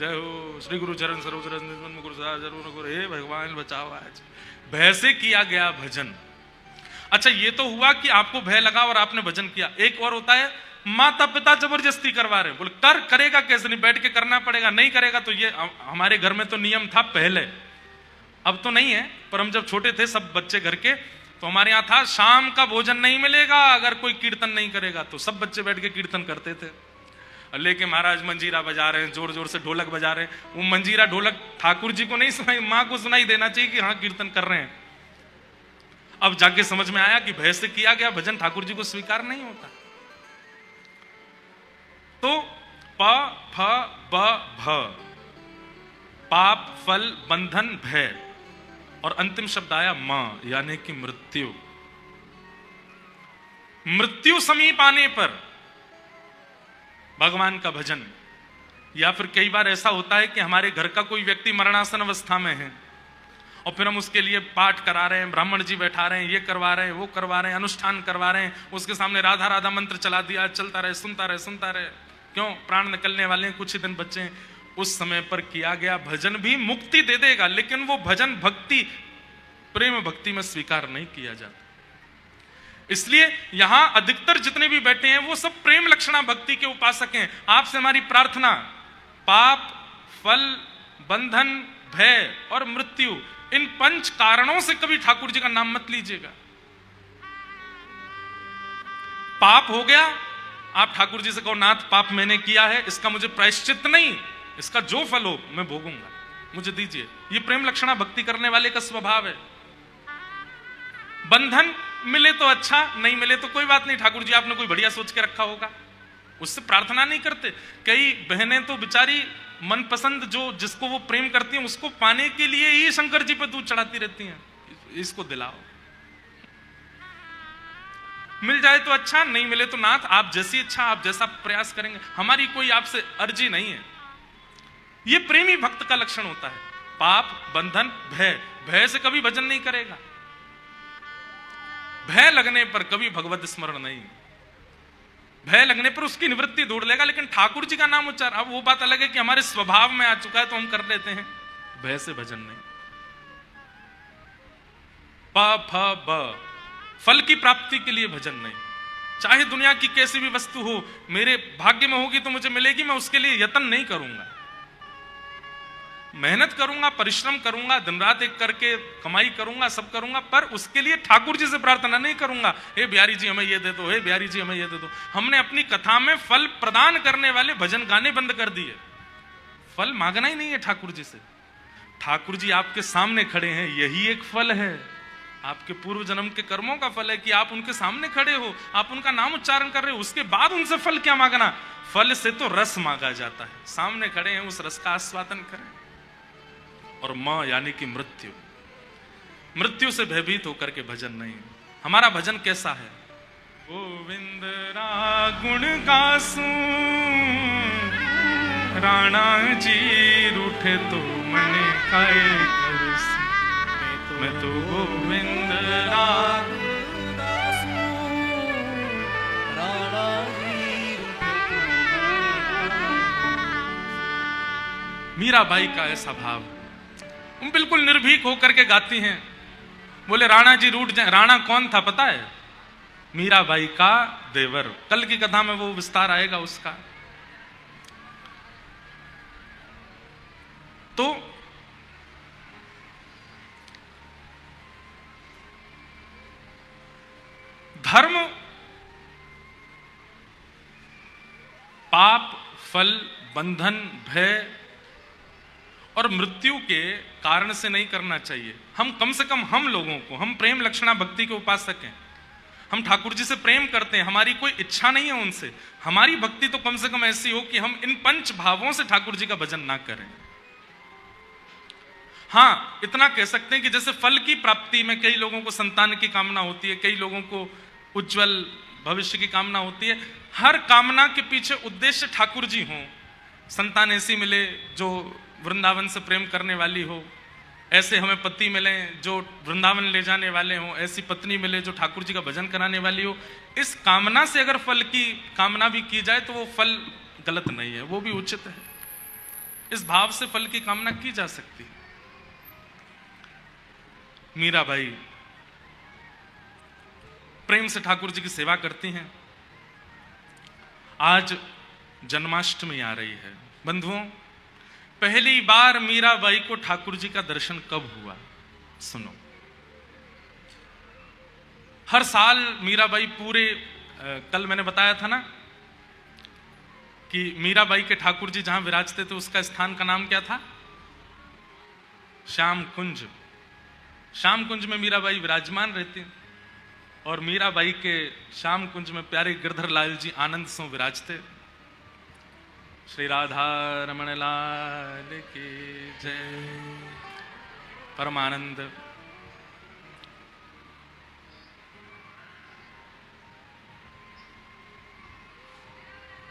जय हो श्री गुरु चरण सरोज रज गुरु जरूर गुरु, हे भगवान बचाओ आज। भय से किया गया भजन। अच्छा, ये तो हुआ कि आपको भय लगा और आपने भजन किया। एक और होता है माता पिता जबरदस्ती करवा रहे, बोले करेगा कैसे, नहीं बैठ के करना पड़ेगा, नहीं करेगा तो ये। हमारे घर में तो नियम था पहले, अब तो नहीं है, पर हम जब छोटे थे सब बच्चे घर के, तो हमारे यहाँ था शाम का भोजन नहीं मिलेगा अगर कोई कीर्तन नहीं करेगा। तो सब बच्चे बैठ के कीर्तन करते थे, लेके महाराज मंजीरा बजा रहे हैं, जोर जोर से ढोलक बजा रहे हैं। वो मंजीरा ढोलक ठाकुर जी को नहीं सुनाई, माँ को सुनाई देना चाहिए कि हाँ कीर्तन कर रहे हैं। अब जाके समझ में आया कि भय से किया गया भजन ठाकुर जी को स्वीकार नहीं होता। तो प फ ब भ, पाप फल बंधन भय, और अंतिम शब्द आया म यानी कि मृत्यु। मृत्यु समीप आने पर भगवान का भजन। या फिर कई बार ऐसा होता है कि हमारे घर का कोई व्यक्ति मरणासन अवस्था में है और फिर हम उसके लिए पाठ करा रहे हैं, ब्राह्मण जी बैठा रहे हैं, ये करवा रहे हैं, वो करवा रहे हैं, अनुष्ठान करवा रहे हैं, उसके सामने राधा राधा मंत्र चला दिया, चलता रहे सुनता रहे सुनता रहे। क्यों? प्राण निकलने वाले हैं, कुछ ही दिन बच्चे हैं। उस समय पर किया गया भजन भी मुक्ति दे देगा, लेकिन वो भजन भक्ति प्रेम भक्ति में स्वीकार नहीं किया जाता। इसलिए यहां अधिकतर जितने भी बैठे हैं वो सब प्रेम लक्षणा भक्ति के उपासक हैं। आपसे हमारी प्रार्थना, पाप फल बंधन भय और मृत्यु, इन 5 कारणों से कभी ठाकुर जी का नाम मत लीजिएगा। पाप हो गया, आप ठाकुर जी से कहो नाथ पाप मैंने किया है, इसका मुझे प्रायश्चित नहीं, इसका जो फल हो मैं भोगूंगा, मुझे दीजिए। ये प्रेम लक्षणा भक्ति करने वाले का स्वभाव है। बंधन मिले तो अच्छा, नहीं मिले तो कोई बात नहीं, ठाकुर जी आपने कोई बढ़िया सोच के रखा होगा, उससे प्रार्थना नहीं करते। कई बहनें तो बेचारी मनपसंद जो जिसको वो प्रेम करती हैं उसको पाने के लिए ही शंकर जी पे दूध चढ़ाती रहती हैं, इसको दिलाओ। मिल जाए तो अच्छा, नहीं मिले तो नाथ आप जैसी इच्छा, आप जैसा प्रयास करेंगे, हमारी कोई आपसे अर्जी नहीं है। ये प्रेमी भक्त का लक्षण होता है। पाप, बंधन, भय, भय से कभी भजन नहीं करेगा, भय लगने पर कभी भगवत स्मरण नहीं, भय लगने पर उसकी निवृत्ति ढूंढ लेगा, लेकिन ठाकुर जी का नाम उच्चार, अब वो बात अलग है कि हमारे स्वभाव में आ चुका है तो हम कर लेते हैं, भय से भजन नहीं। प फ ब, फल की प्राप्ति के लिए भजन नहीं। चाहे दुनिया की कैसी भी वस्तु हो, मेरे भाग्य में होगी तो मुझे मिलेगी, मैं उसके लिए यत्न नहीं करूंगा, मेहनत करूंगा, परिश्रम करूंगा, दिन रात एक करके कमाई करूंगा, सब करूंगा, पर उसके लिए ठाकुर जी से प्रार्थना नहीं करूंगा, हे बिहारी जी हमें ये दे दो, हे बिहारी जी हमें ये दे दो। हमने अपनी कथा में फल प्रदान करने वाले भजन गाने बंद कर दिए। फल मांगना ही नहीं है ठाकुर जी से। ठाकुर जी आपके सामने खड़े हैं, यही एक फल है, आपके पूर्व जन्म के कर्मों का फल है कि आप उनके सामने खड़े हो, आप उनका नाम उच्चारण कर रहे हो। उसके बाद उनसे फल क्या मांगना? फल से तो रस मांगा जाता है। सामने खड़े हैं, उस रस का आस्वादन करें। और मां यानी कि मृत्यु, मृत्यु से भयभीत होकर के भजन नहीं। हमारा भजन कैसा है? गोविंद रा गुण गासूं, राणा जी रूठे तो मने खाए करसी, मैं तो गोविंद रा मीराबाई का ऐसा भाव, तुम बिल्कुल निर्भीक होकर के गाती हैं। बोले राणा जी रूठ जाए। राणा कौन था पता है? मीराबाई का देवर। कल की कथा में वो विस्तार आएगा उसका। तो धर्म, पाप, फल, बंधन, भय और मृत्यु के कारण से नहीं करना चाहिए। हम कम से कम हम लोगों को, हम प्रेम लक्षणा भक्ति के उपासक हैं, हम ठाकुर जी से प्रेम करते हैं, हमारी कोई इच्छा नहीं है उनसे। हमारी भक्ति तो कम से कम ऐसी हो कि हम इन पंच भावों से ठाकुर जी का भजन ना करें। हाँ, इतना कह सकते हैं कि जैसे फल की प्राप्ति में कई लोगों को संतान की कामना होती है, कई लोगों को उज्जवल भविष्य की कामना होती है। हर कामना के पीछे उद्देश्य ठाकुर जी हों। संतान ऐसी मिले जो वृंदावन से प्रेम करने वाली हो, ऐसे हमें पति मिले जो वृंदावन ले जाने वाले हों, ऐसी पत्नी मिले जो ठाकुर जी का भजन कराने वाली हो। इस कामना से अगर फल की कामना भी की जाए तो वो फल गलत नहीं है, वो भी उचित है। इस भाव से फल की कामना की जा सकती है। मीराबाई प्रेम से ठाकुर जी की सेवा करती हैं। आज जन्माष्टमी आ रही है बंधुओं। पहली बार मीराबाई को ठाकुर जी का दर्शन कब हुआ? सुनो, हर साल मीराबाई पूरे कल मैंने बताया था ना कि मीराबाई के ठाकुर जी जहां विराजते थे उसका स्थान का नाम क्या था? श्याम कुंज। श्याम कुंज में मीराबाई विराजमान रहती हैं और मीराबाई के श्याम कुंज में प्यारे गिरधर लाल जी आनंद सो विराजते। श्री राधा रमण लाल की जय। परमानंद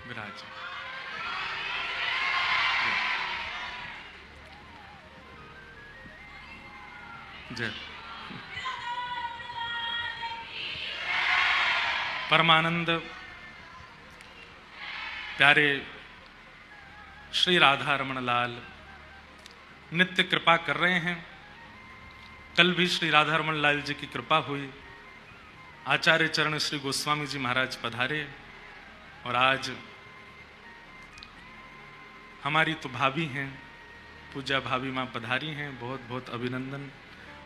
विराज। जय। परमानंद प्यारे श्री राधा रमण लाल नित्य कृपा कर रहे हैं। कल भी श्री राधा रमण लाल जी की कृपा हुई। आचार्य चरण श्री गोस्वामी जी महाराज पधारे और आज हमारी तो भाभी हैं, पूजा भाभी माँ पधारी हैं। बहुत बहुत अभिनंदन।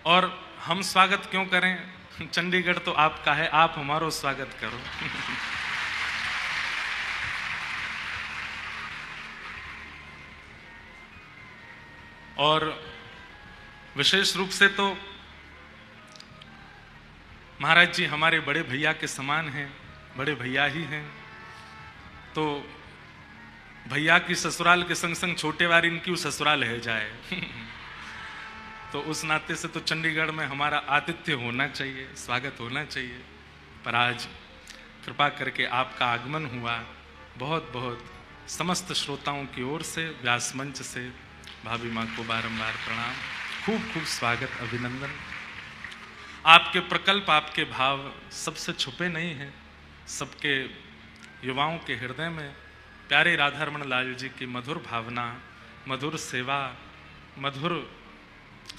और हम स्वागत क्यों करें? चंडीगढ़ तो आपका है, आप हमारो स्वागत करो। और विशेष रूप से तो महाराज जी हमारे बड़े भैया के समान हैं, बड़े भैया ही हैं, तो भैया की ससुराल के संग संग छोटे वार इनकी ससुराल है जाए तो उस नाते से तो चंडीगढ़ में हमारा आतिथ्य होना चाहिए, स्वागत होना चाहिए। पर आज कृपा करके आपका आगमन हुआ, बहुत बहुत समस्त श्रोताओं की ओर से व्यास मंच से भाभी माँ को बारंबार प्रणाम, खूब खूब स्वागत, अभिनंदन। आपके प्रकल्प, आपके भाव सबसे छुपे नहीं हैं, सबके युवाओं के हृदय में प्यारे राधारमण लाल जी की मधुर भावना, मधुर सेवा, मधुर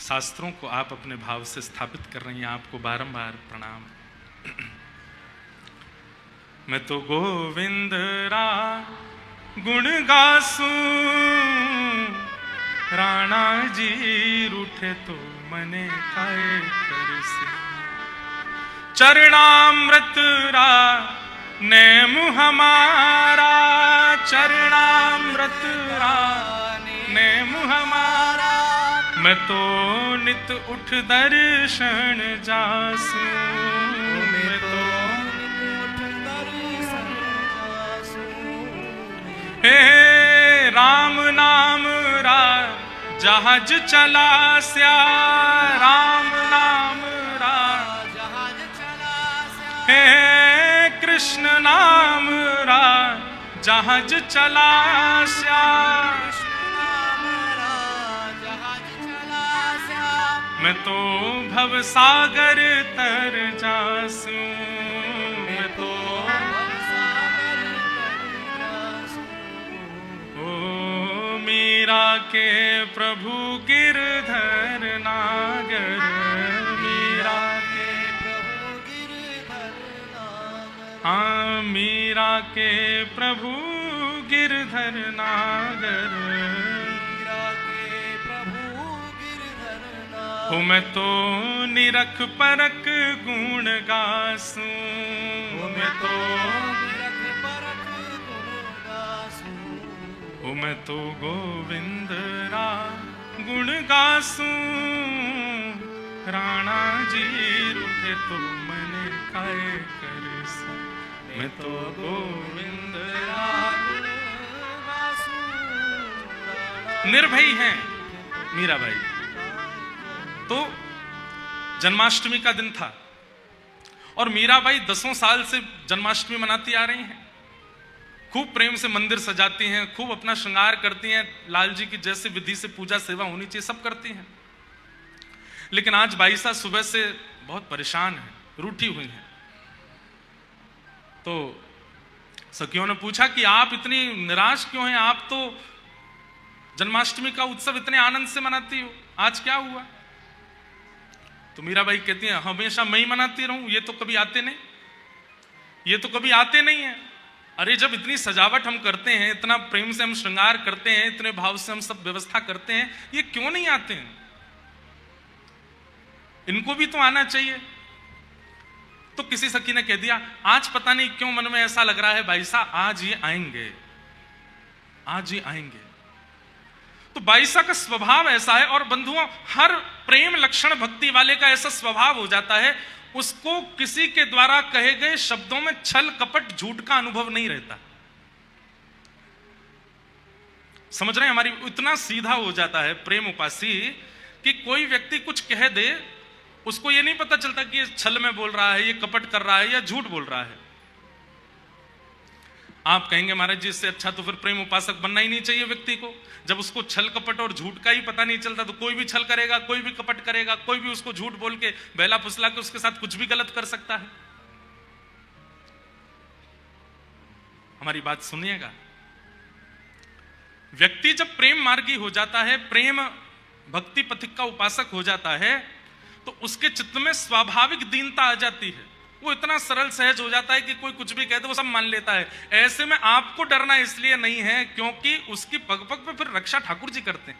शास्त्रों को आप अपने भाव से स्थापित कर रही हैं, आपको बारंबार प्रणाम। मैं तो गोविंद रा गुण गासूं, राणा जी रूठे तो मने खाए करसे, चरणामृत रा नेम हमारा, चरणामृत रा नेम हमारा। मैं तो नित उठ दर्शन जासूं, मैं तो नित उठ दर्शन जासूं। हे राम नाम रा जहाज चला स्या, राम नाम रा जहाज चला स्या। हे कृष्ण नाम रा जहाज चला स्या, मैं तो भव सागर तर जासूं, मैं तो भव सागर तर जासूं। ओ मीरा के प्रभु गिरधर नागर, मीरा के प्रभु गिरधर नागर। हाँ मीरा के प्रभु गिरधर नागर, हो मैं तो निरख परख गुण गासूं, मैं तो निरख परख गुण गासूं। हो मैं तो गोविंद रा गुण गासूं, राणा जी रूठे तो मने खाए करसे। मैं तो गोविंद रा गुण गासूं। निर्भय हैं मीराबाई। तो जन्माष्टमी का दिन था और मीराबाई 10 साल से जन्माष्टमी मनाती आ रही हैं, खूब प्रेम से मंदिर सजाती हैं, खूब अपना श्रृंगार करती हैं, लाल जी की जैसे विधि से पूजा सेवा होनी चाहिए सब करती हैं। लेकिन आज बाईसा सुबह से बहुत परेशान है, रूठी हुई हैं। तो सखियों ने पूछा कि आप इतनी निराश क्यों हैं, आप तो जन्माष्टमी का उत्सव इतने आनंद से मनाती हो, आज क्या हुआ? तो मीराबाई कहती हैं हमेशा मैं ही मनाती रहूं, ये तो कभी आते नहीं, ये तो कभी आते नहीं है। अरे जब इतनी सजावट हम करते हैं, इतना प्रेम से हम श्रृंगार करते हैं, इतने भाव से हम सब व्यवस्था करते हैं, ये क्यों नहीं आते हैं? इनको भी तो आना चाहिए। तो किसी सखी ने कह दिया आज पता नहीं क्यों मन में ऐसा लग रहा है बाईसा आज ये आएंगे, आज ये आएंगे। तो बाईसा का स्वभाव ऐसा है, और बंधुओं हर प्रेम लक्षण भक्ति वाले का ऐसा स्वभाव हो जाता है, उसको किसी के द्वारा कहे गए शब्दों में छल कपट झूठ का अनुभव नहीं रहता। समझ रहे हैं? हमारी इतना सीधा हो जाता है प्रेम उपासी कि कोई व्यक्ति कुछ कह दे, उसको ये नहीं पता चलता कि ये छल में बोल रहा है, ये कपट कर रहा है या झूठ बोल रहा है। आप कहेंगे महाराज जी इससे अच्छा तो फिर प्रेम उपासक बनना ही नहीं चाहिए व्यक्ति को। जब उसको छल कपट और झूठ का ही पता नहीं चलता तो कोई भी छल करेगा, कोई भी कपट करेगा, कोई भी उसको झूठ बोल के बहला फुसला के उसके साथ कुछ भी गलत कर सकता है। हमारी बात सुनिएगा, व्यक्ति जब प्रेम मार्गी हो जाता है, प्रेम भक्ति पथिक का उपासक हो जाता है, तो उसके चित्त में स्वाभाविक दीनता आ जाती है। वो इतना सरल सहज हो जाता है कि कोई कुछ भी कहते वो सब मान लेता है। ऐसे में आपको डरना इसलिए नहीं है क्योंकि उसकी पग पग पे फिर रक्षा ठाकुर जी करते हैं।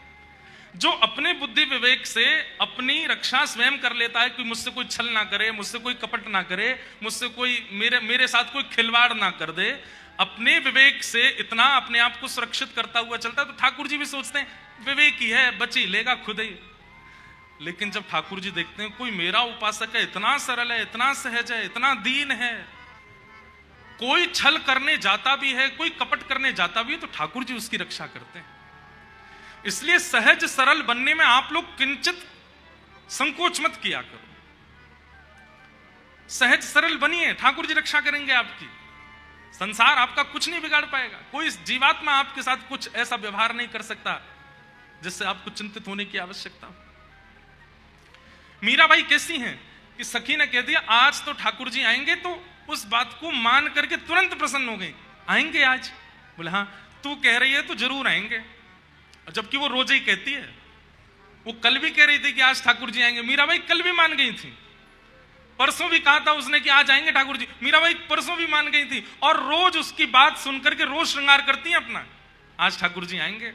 जो अपने बुद्धि विवेक से अपनी रक्षा स्वयं कर लेता है कि मुझसे कोई छल ना करे, मुझसे कोई कपट ना करे, मुझसे कोई मेरे साथ कोई खिलवाड़ ना कर दे, अपने विवेक से इतना अपने आप को सुरक्षित करता हुआ चलता है, तो ठाकुर जी भी सोचते हैं विवेक ही है, बच ही लेगा खुद ही। लेकिन जब ठाकुर जी देखते हैं कोई मेरा उपासक है, इतना सरल है, इतना सहज है, इतना दीन है, कोई छल करने जाता भी है, कोई कपट करने जाता भी है, तो ठाकुर जी उसकी रक्षा करते हैं। इसलिए सहज सरल बनने में आप लोग किंचित संकोच मत किया करो। सहज सरल बनिए, ठाकुर जी रक्षा करेंगे आपकी। संसार आपका कुछ नहीं बिगाड़ पाएगा। कोई जीवात्मा आपके साथ कुछ ऐसा व्यवहार नहीं कर सकता जिससे आपको चिंतित होने की आवश्यकता हो। मीराबाई कैसी हैं कि सखी ने कह दिया आज तो ठाकुर जी आएंगे, तो उस बात को मान करके तुरंत प्रसन्न हो गई। आएंगे आज? बोले हाँ, तू कह रही है तो जरूर आएंगे। जबकि वो रोज ही कहती है। वो कल भी कह रही थी कि आज ठाकुर जी आएंगे, मीराबाई कल भी मान गई थी। परसों भी कहा था उसने कि आज आएंगे ठाकुर जी, मीराबाई परसों भी मान गई थी। और रोज उसकी बात सुनकर के रोज श्रृंगार करती है अपना, आज ठाकुर जी आएंगे।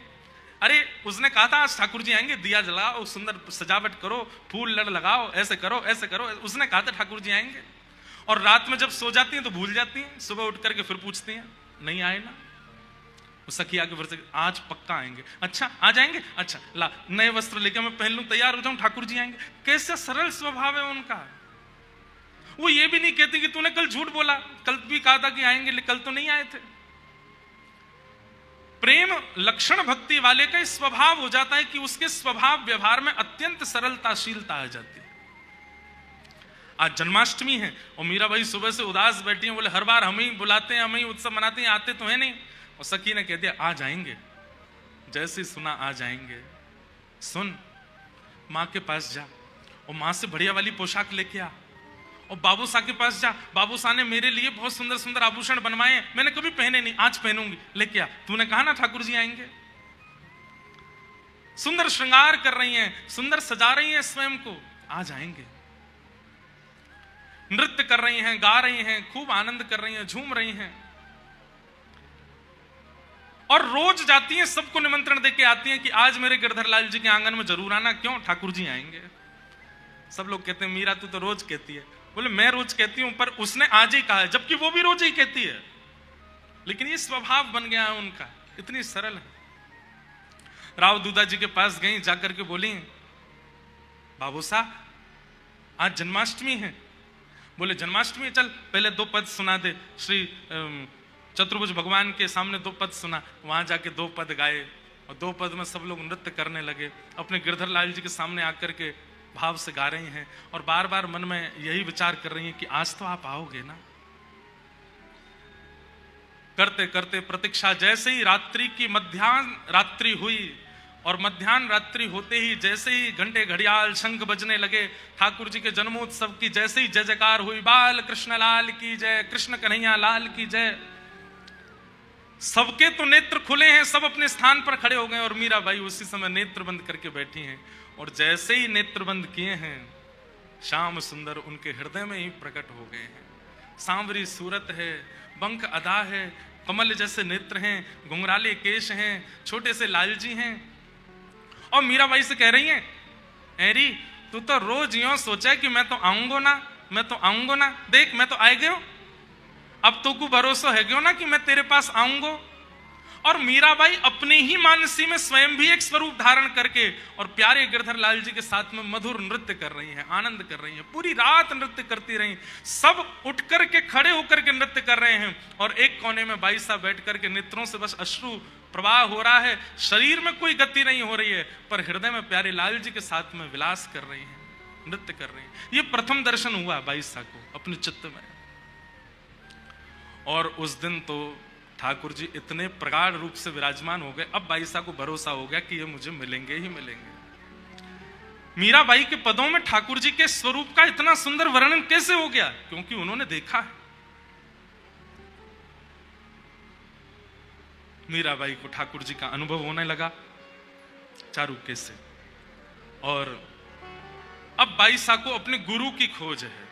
अरे उसने कहा था आज ठाकुर जी आएंगे, दिया जलाओ, सुंदर सजावट करो, फूल लड़ लगाओ, ऐसे करो ऐसे करो। उसने कहा था ठाकुर जी आएंगे। और रात में जब सो जाती हैं तो भूल जाती हैं, सुबह उठ करके फिर पूछती हैं नहीं आए ना। सखी आके फिर से आज पक्का आएंगे। अच्छा आ जाएंगे, अच्छा ला नए वस्त्र लेके मैं पहन लूं, तैयार हो जाऊं, ठाकुर जी आएंगे। कैसा सरल स्वभाव है उनका। वो ये भी नहीं कहती कि तूने कल झूठ बोला, कल भी कहा था कि आएंगे, कल तो नहीं आए थे। प्रेम लक्षण भक्ति वाले का स्वभाव हो जाता है कि उसके स्वभाव व्यवहार में अत्यंत सरलताशीलता आ जाती है। आज जन्माष्टमी है और मीराबाई सुबह से उदास बैठी हैं, बोले हर बार हम ही बुलाते हैं, हम ही उत्सव मनाते हैं, आते तो है नहीं। और सखी ने कह दिया आ जाएंगे। जैसे सुना आ जाएंगे, सुन माँ के पास जा और माँ से बढ़िया वाली पोशाक लेके आ, और बाबूसा के पास जा, बाबूसा ने मेरे लिए बहुत सुंदर सुंदर आभूषण बनवाए हैं, मैंने कभी पहने नहीं, आज पहनूंगी, लेके आ। तूने कहा ना ठाकुर जी आएंगे। सुंदर श्रृंगार कर रही हैं, सुंदर सजा रही हैं स्वयं को, आ जाएंगे। नृत्य कर रही हैं, गा रही हैं, खूब आनंद कर रही हैं, झूम रही हैं। और रोज जाती हैं, सबको निमंत्रण देके आती हैं कि आज मेरे गिरधर लाल जी के आंगन में जरूर आना। क्यों? ठाकुर जी आएंगे। सब लोग कहते हैं मीरा तू तो रोज कहती है। बोले मैं रोज कहती हूं, पर उसने आज ही कहा है, जबकि वो भी रोज ही कहती है। लेकिन ये स्वभाव बन गया है उनका, इतनी सरल है। राव दूधा जी के पास गई, जाकर के बोली बाबू साहब आज जन्माष्टमी है। बोले जन्माष्टमी, चल पहले 2 पद सुना दे। श्री चतुर्भुज भगवान के सामने 2 पद सुना, वहां जाके 2 पद गाए और 2 पद में सब लोग नृत्य करने लगे। अपने गिरधर लाल जी के सामने आकर के भाव से गा रही हैं और बार बार मन में यही विचार कर रही हैं कि आज तो आप आओगे ना। करते करते प्रतीक्षा, जैसे ही रात्रि की मध्याह्न रात्रि हुई और मध्याह्न रात्रि होते ही जैसे ही घंटे घड़ियाल शंख बजने लगे, ठाकुर जी के जन्मोत्सव की जैसे ही जय जयकार हुई, बाल कृष्ण लाल की जय, कृष्ण कन्हैया लाल की जय। सबके तो नेत्र खुले हैं, सब अपने स्थान पर खड़े हो गए और मीराबाई उसी समय नेत्र बंद करके बैठी हैं। और जैसे ही नेत्र बंद किए हैं, श्याम सुंदर उनके हृदय में ही प्रकट हो गए हैं। सांवरी सूरत है, बंक अदा है, कमल जैसे नेत्र हैं, घुंघराले केश हैं, छोटे से लालजी हैं। और मीराबाई से कह रही हैं एरी तू तो रोज यूं सोचा कि मैं तो आऊंगो ना, मैं तो आऊंगो ना, देख मैं तो आए गयो, अब तो को भरोसा है क्यों ना कि मैं तेरे पास आऊंगो। और मीराबाई अपने ही मानसी में स्वयं भी एक स्वरूप धारण करके और प्यारे गिरधर लाल जी के साथ में मधुर नृत्य कर रही हैं, आनंद कर रही हैं। पूरी रात नृत्य करती रही, सब उठ करके खड़े होकर के नृत्य कर रहे हैं और एक कोने में बाई साहब बैठ करके नेत्रों से बस अश्रु प्रवाह हो रहा है, शरीर में कोई गति नहीं हो रही है, पर हृदय में प्यारे लाल जी के साथ में विलास कर रही हैं, नृत्य कर रही हैं। ये प्रथम दर्शन हुआ बाई साहब को अपने चित्त में। और उस दिन तो ठाकुर जी इतने प्रगाढ़ रूप से विराजमान हो गए, अब बाई साहब को भरोसा हो गया कि ये मुझे मिलेंगे ही मिलेंगे। मीराबाई के पदों में ठाकुर जी के स्वरूप का इतना सुंदर वर्णन कैसे हो गया? क्योंकि उन्होंने देखा है। मीराबाई को ठाकुर जी का अनुभव होने लगा चारुके से। और अब बाई साहब को अपने गुरु की खोज है।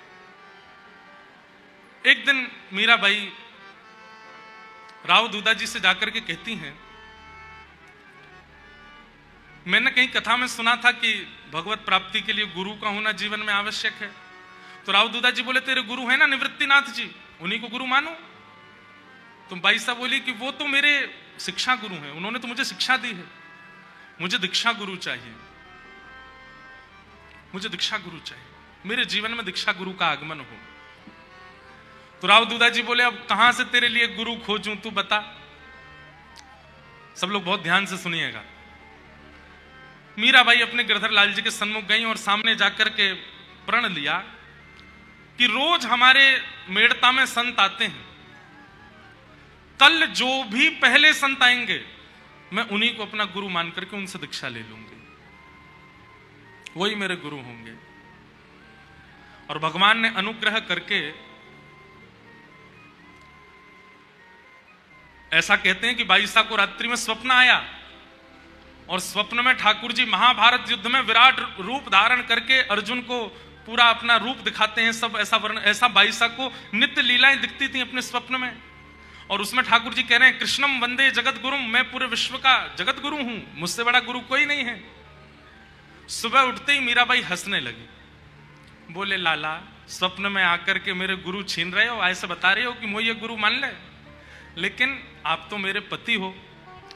एक दिन मीराबाई राव दूधा जी से जाकर के कहती हैं, मैंने कहीं कथा में सुना था कि भगवत प्राप्ति के लिए गुरु का होना जीवन में आवश्यक है। तो राव दूधा जी बोले तेरे गुरु है ना निवृत्तिनाथ जी, उन्हीं को गुरु मानो। तो बाई साहब बोली कि वो तो मेरे शिक्षा गुरु हैं, उन्होंने तो मुझे शिक्षा दी है, मुझे दीक्षा गुरु चाहिए। मुझे दीक्षा गुरु चाहिए, मेरे जीवन में दीक्षा गुरु का आगमन हो। तो राव दूधा जी बोले, अब कहां से तेरे लिए गुरु खोजूं, तू बता। सब लोग बहुत ध्यान से सुनिएगा। मीराबाई अपने गिरधर लाल जी के सन्मुख गई और सामने जाकर के प्रण लिया कि रोज हमारे मेड़ता में संत आते हैं, कल जो भी पहले संत आएंगे मैं उन्हीं को अपना गुरु मान करके उनसे दीक्षा ले लूंगी, वही मेरे गुरु होंगे। और भगवान ने अनुग्रह करके, ऐसा कहते हैं कि 22 को रात्रि में स्वप्न आया और स्वप्न में ठाकुर जी महाभारत युद्ध में विराट रूप धारण करके अर्जुन को पूरा अपना रूप दिखाते हैं। सब ऐसा 22 को नित्य लीलाएं दिखती थी अपने स्वप्न में। और उसमें ठाकुर जी कह रहे हैं, कृष्णम वंदे जगत गुरु, मैं पूरे विश्व का जगत गुरु हूं, मुझसे बड़ा गुरु कोई नहीं है। सुबह उठते ही मीराबाई हंसने लगी, बोले लाला स्वप्न में आकर के मेरे गुरु छीन रहे हो, ऐसे बता रहे हो कि मुझे गुरु मान ले, लेकिन आप तो मेरे पति हो,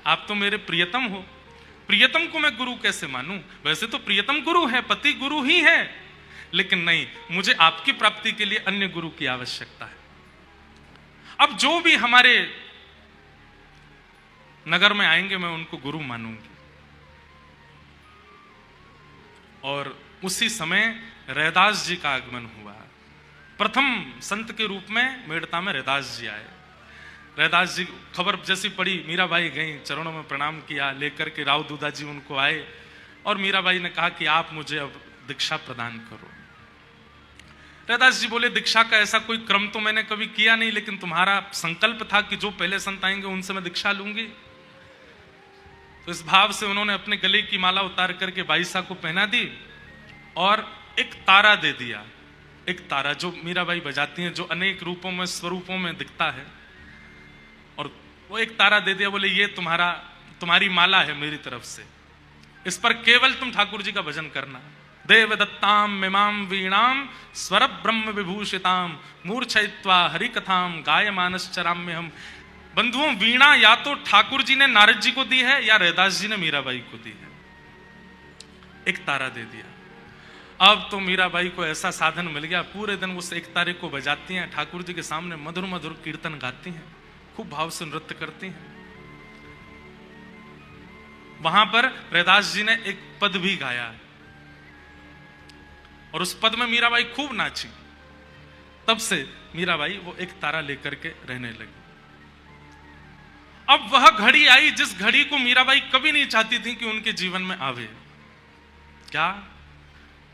आप तो मेरे प्रियतम हो, प्रियतम को मैं गुरु कैसे मानूं? वैसे तो प्रियतम गुरु है, पति गुरु ही है, लेकिन नहीं, मुझे आपकी प्राप्ति के लिए अन्य गुरु की आवश्यकता है। अब जो भी हमारे नगर में आएंगे मैं उनको गुरु मानूंगी। और उसी समय रैदास जी का आगमन हुआ। प्रथम संत के रूप में मेड़ता में रैदास जी आए। रैदास जी खबर जैसी पड़ी, मीराबाई गई, चरणों में प्रणाम किया, लेकर के राव दूधा जी उनको आए और मीराबाई ने कहा कि आप मुझे अब दीक्षा प्रदान करो। रैदास जी बोले, दीक्षा का ऐसा कोई क्रम तो मैंने कभी किया नहीं, लेकिन तुम्हारा संकल्प था कि जो पहले संत आएंगे उनसे मैं दीक्षा लूंगी। तो इस भाव से उन्होंने अपने गले की माला उतार करके 22 को पहना दी और एक तारा दे दिया। एक तारा जो मीराबाई बजाती हैं, जो अनेक रूपों में स्वरूपों में दिखता है, और वो एक तारा दे दिया। बोले, ये तुम्हारी माला है मेरी तरफ से, इस पर केवल तुम ठाकुर जी का भजन करना। देव दत्ताम मिमाम वीणाम स्वर ब्रह्म विभूषिताम मूर्छयित्वा हरि कथाम गायमानश्चराम में हम। बंधुओं, वीणा या तो ठाकुर जी ने नारद जी को दी है या रैदास जी ने मीराबाई को दी है। एक तारा दे दिया। अब तो मीराबाई को ऐसा साधन मिल गया, पूरे दिन उस एक तारे को बजाती हैं, ठाकुर जी के सामने मधुर मधुर कीर्तन गाती हैं, खूब भाव से नृत्य करती हैं। वहां पर रैदास जी ने एक पद भी गाया और उस पद में मीराबाई खूब नाची। तब से मीराबाई वो एक तारा लेकर के रहने लगी। अब वह घड़ी आई जिस घड़ी को मीराबाई कभी नहीं चाहती थी कि उनके जीवन में आवे। क्या?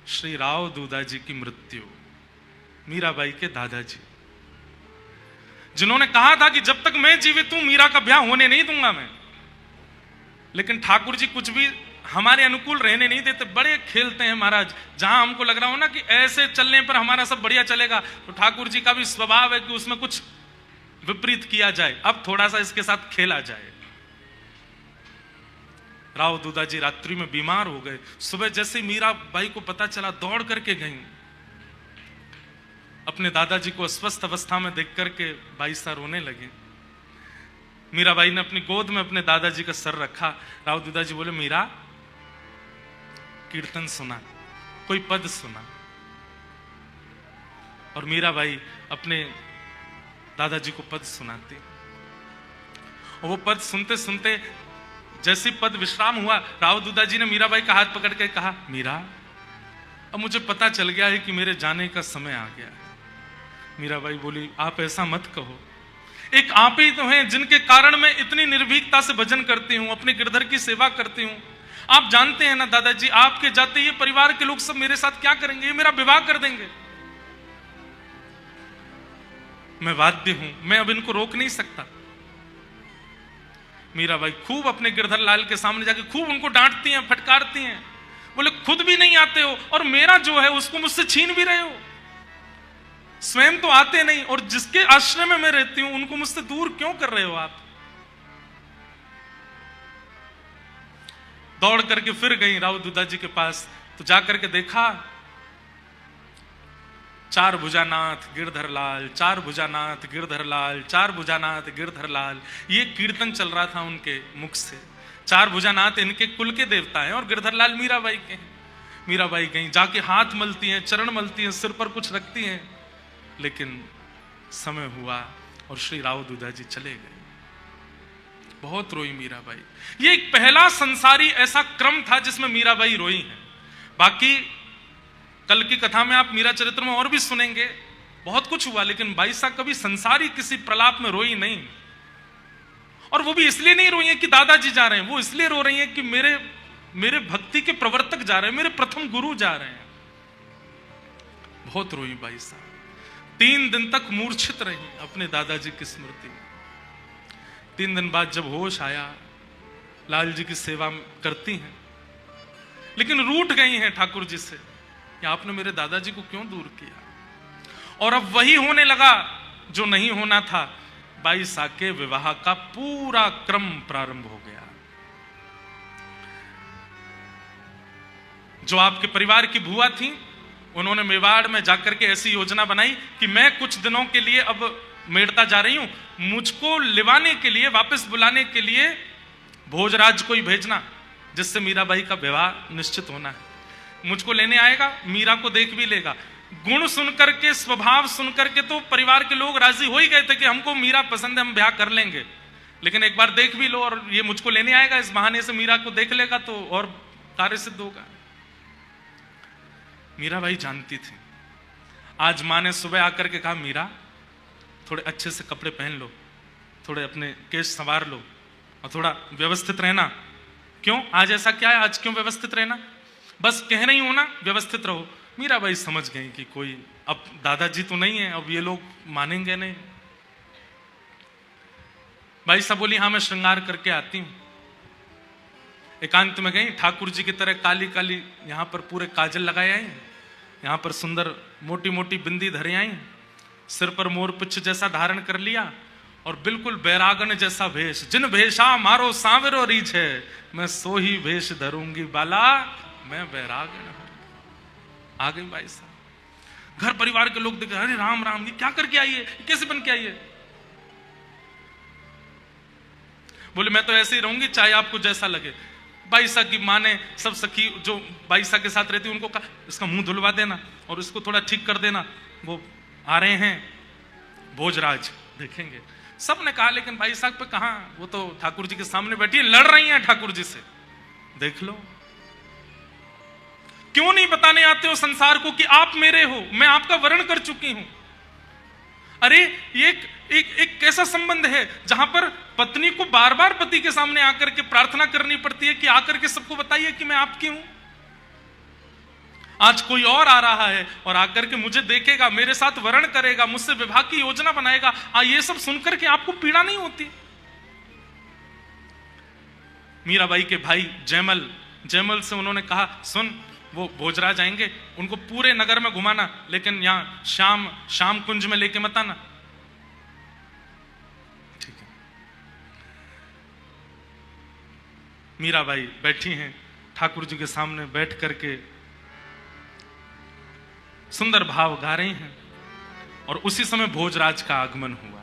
श्री राव दूधा जी की मृत्यु। मीराबाई के दादाजी, जिन्होंने कहा था कि जब तक मैं जीवित हूं मीरा का ब्याह होने नहीं दूंगा मैं, लेकिन ठाकुर जी कुछ भी हमारे अनुकूल रहने नहीं देते। बड़े खेलते हैं महाराज, जहां हमको लग रहा हो ना कि ऐसे चलने पर हमारा सब बढ़िया चलेगा, तो ठाकुर जी का भी स्वभाव है कि उसमें कुछ विपरीत किया जाए, अब थोड़ा सा इसके साथ खेला जाए। राव दूधा जी रात्रि में बीमार हो गए। सुबह जैसे मीराबाई को पता चला, दौड़ करके गई, अपने दादाजी को अस्वस्थ अवस्था में देख करके 22 रोने लगे। मीराबाई ने अपनी गोद में अपने दादाजी का सर रखा। राव दूधा जी बोले, मीरा कीर्तन सुना, कोई पद सुना। और मीराबाई अपने दादाजी को पद सुनाती। और वो पद सुनते सुनते जैसी पद विश्राम हुआ, राव दूधा जी ने मीराबाई का हाथ पकड़ के कहा, मीरा अब मुझे पता चल गया है कि मेरे जाने का समय आ गया है। मीराबाई बोली, आप ऐसा मत कहो, एक आप ही तो हैं जिनके कारण मैं इतनी निर्भीकता से भजन करती हूं, अपने गिरधर की सेवा करती हूं। आप जानते हैं ना दादाजी, आपके जाते ये परिवार के लोग सब मेरे साथ क्या करेंगे? ये मेरा विवाह कर देंगे। मैं बाध्य हूं, मैं अब इनको रोक नहीं सकता। मीराबाई खूब अपने गिरधर लाल के सामने जाके खूब उनको डांटती हैं, फटकारती हैं। बोले, खुद भी नहीं आते हो और मेरा जो है उसको मुझसे छीन भी रहे हो। स्वयं तो आते नहीं और जिसके आश्रय में मैं रहती हूं उनको मुझसे दूर क्यों कर रहे हो आप? दौड़ करके फिर गई राव दूधा जी के पास, तो जाकर के देखा, चार भुजानाथ गिरधरलाल, चार भुजानाथ गिरधरलाल, चार भुजानाथ गिरधरलाल, ये कीर्तन चल रहा था उनके मुख से। चार भुजानाथ इनके कुल के देवता हैं और गिरधरलाल मीराबाई के हैं। मीराबाई गई, जाके हाथ मलती हैं, चरण मलती हैं, सिर पर कुछ रखती हैं, लेकिन समय हुआ और श्री राव दूधा जी चले गए। बहुत रोई मीराबाई। ये एक पहला संसारी ऐसा क्रम था जिसमें मीराबाई रोई है। बाकी कल की कथा में आप मीरा चरित्र में और भी सुनेंगे, बहुत कुछ हुआ, लेकिन बाई साहब कभी संसारी किसी प्रलाप में रोई नहीं। और वो भी इसलिए नहीं रोई है कि दादाजी जा रहे हैं, वो इसलिए रो रही है कि मेरे भक्ति के प्रवर्तक जा रहे हैं, मेरे प्रथम गुरु जा रहे हैं। बहुत रोई बाई साहब, 3 दिन तक मूर्छित रही अपने दादाजी की स्मृति में। 3 दिन बाद जब होश आया, लाल जी की सेवा करती हैं, लेकिन रूठ गई हैं ठाकुर जी से कि आपने मेरे दादाजी को क्यों दूर किया। और अब वही होने लगा जो नहीं होना था। बाई साहब के विवाह का पूरा क्रम प्रारंभ हो गया। जो आपके परिवार की बुआ थी, उन्होंने मेवाड़ में जाकर के ऐसी योजना बनाई कि मैं कुछ दिनों के लिए अब मेड़ता जा रही हूं, मुझको लिवाने के लिए, वापस बुलाने के लिए भोजराज को ही भेजना, जिससे मीराबाई का विवाह निश्चित होना है। मुझको लेने आएगा, मीरा को देख भी लेगा। गुण सुनकर के, स्वभाव सुनकर के तो परिवार के लोग राजी हो ही गए थे कि हमको मीरा पसंद है, हम ब्याह कर लेंगे, लेकिन एक बार देख भी लो और ये मुझको लेने आएगा, इस बहाने से मीरा को देख लेगा तो और कार्य सिद्ध होगा। मीराबाई जानती थी। आज माँ ने सुबह आकर के कहा, मीरा थोड़े अच्छे से कपड़े पहन लो, थोड़े अपने केश संवार लो और थोड़ा व्यवस्थित रहना। क्यों? आज ऐसा क्या है, आज क्यों व्यवस्थित रहना? बस कह रही हूं ना, व्यवस्थित रहो। मीराबाई समझ गई कि कोई, अब दादाजी तो नहीं है, अब ये लोग मानेंगे नहीं। भाई साहब बोली, हाँ मैं श्रृंगार करके आती हूं। एकांत में गई, ठाकुर जी की तरह काली काली यहां पर पूरे काजल लगाए आई, यहां पर सुंदर मोटी मोटी बिंदी धरे आई, सिर पर मोरपुच्छ जैसा धारण कर लिया और बिल्कुल बैरागन जैसा भेष। जिन भेषा मारो सांवरो रीछ है, मैं सो ही भेष धरूंगी बाला, मैं बैरागन हूं। आ गई भाई साहब। घर परिवार के लोग देखे, अरे राम राम, ये क्या करके आई है, कैसे बन के आई है? बोले मैं तो ऐसे ही रहूंगी, चाहे आपको जैसा लगे। बाईसा की माँ ने सब सखी जो बाईसा के साथ रहती उनको कहा, इसका मुंह धुलवा देना और इसको थोड़ा ठीक कर देना, वो आ रहे हैं भोजराज, देखेंगे। सब ने कहा, लेकिन बाई साहब पे कहां, वो तो ठाकुर जी के सामने बैठी है, लड़ रही हैं ठाकुर जी से, देख लो। क्यों नहीं बताने आते हो संसार को कि आप मेरे हो, मैं आपका वर्ण कर चुकी हूं? अरे ये एक कैसा संबंध है जहां पर पत्नी को बार बार पति के सामने आकर के प्रार्थना करनी पड़ती है कि आकर के सबको बताइए कि मैं आपकी हूं। आज कोई और आ रहा है और आकर के मुझे देखेगा, मेरे साथ वर्ण करेगा, मुझसे विवाह की योजना बनाएगा, ये सब सुनकर के आपको पीड़ा नहीं होती? मीराबाई के भाई जयमल से उन्होंने कहा, सुन, वो भोजराज आएंगे, उनको पूरे नगर में घुमाना, लेकिन यहां शाम कुंज में लेके मत आना। ठीक है। मीराबाई बैठी हैं ठाकुर जी के सामने, बैठ करके सुंदर भाव गा रही हैं और उसी समय भोजराज का आगमन हुआ।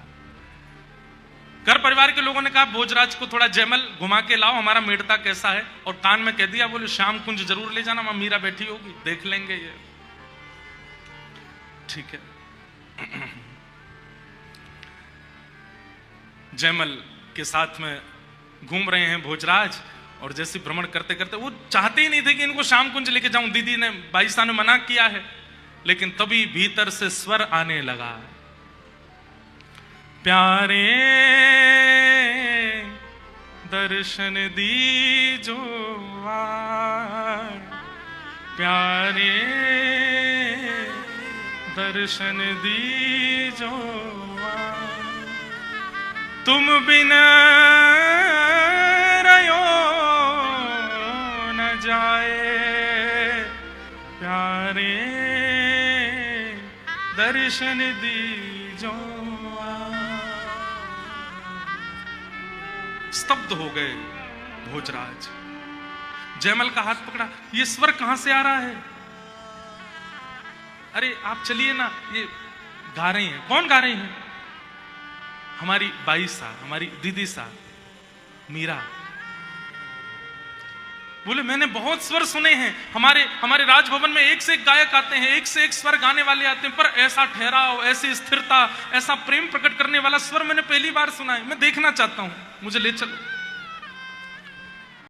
घर परिवार के लोगों ने कहा, भोजराज को थोड़ा जयमल घुमा के लाओ, हमारा मेड़ता कैसा है, और कान में कह दिया, बोले श्याम कुंज जरूर ले जाना, वहां मीरा बैठी होगी, देख लेंगे ये। ठीक है। जयमल के साथ में घूम रहे हैं भोजराज, और जैसे भ्रमण करते करते, वो चाहते ही नहीं थे कि इनको श्याम कुंज लेके जाऊं, दीदी ने, बाईसा ने मना किया है, लेकिन तभी भीतर से स्वर आने लगा, प्यारे दर्शन दीजो प्यारे दर्शन दीजो तुम बिना रयो न जाए, प्यारे दर्शन दीजो। स्तब्ध हो गए भोजराज। जयमल का हाथ पकड़ा, ये स्वर कहां से आ रहा है? अरे आप चलिए ना, ये गा रही हैं। कौन गा रही हैं? हमारी बाई सा, हमारी दीदी सा मीरा। बोले मैंने बहुत स्वर सुने हैं, हमारे राजभवन में एक से एक गायक आते हैं, एक से एक स्वर गाने वाले आते हैं, पर ऐसा ठहराव, ऐसी स्थिरता, ऐसा प्रेम प्रकट करने वाला स्वर मैंने पहली बार सुना है, मैं देखना चाहता हूं, मुझे ले चलो।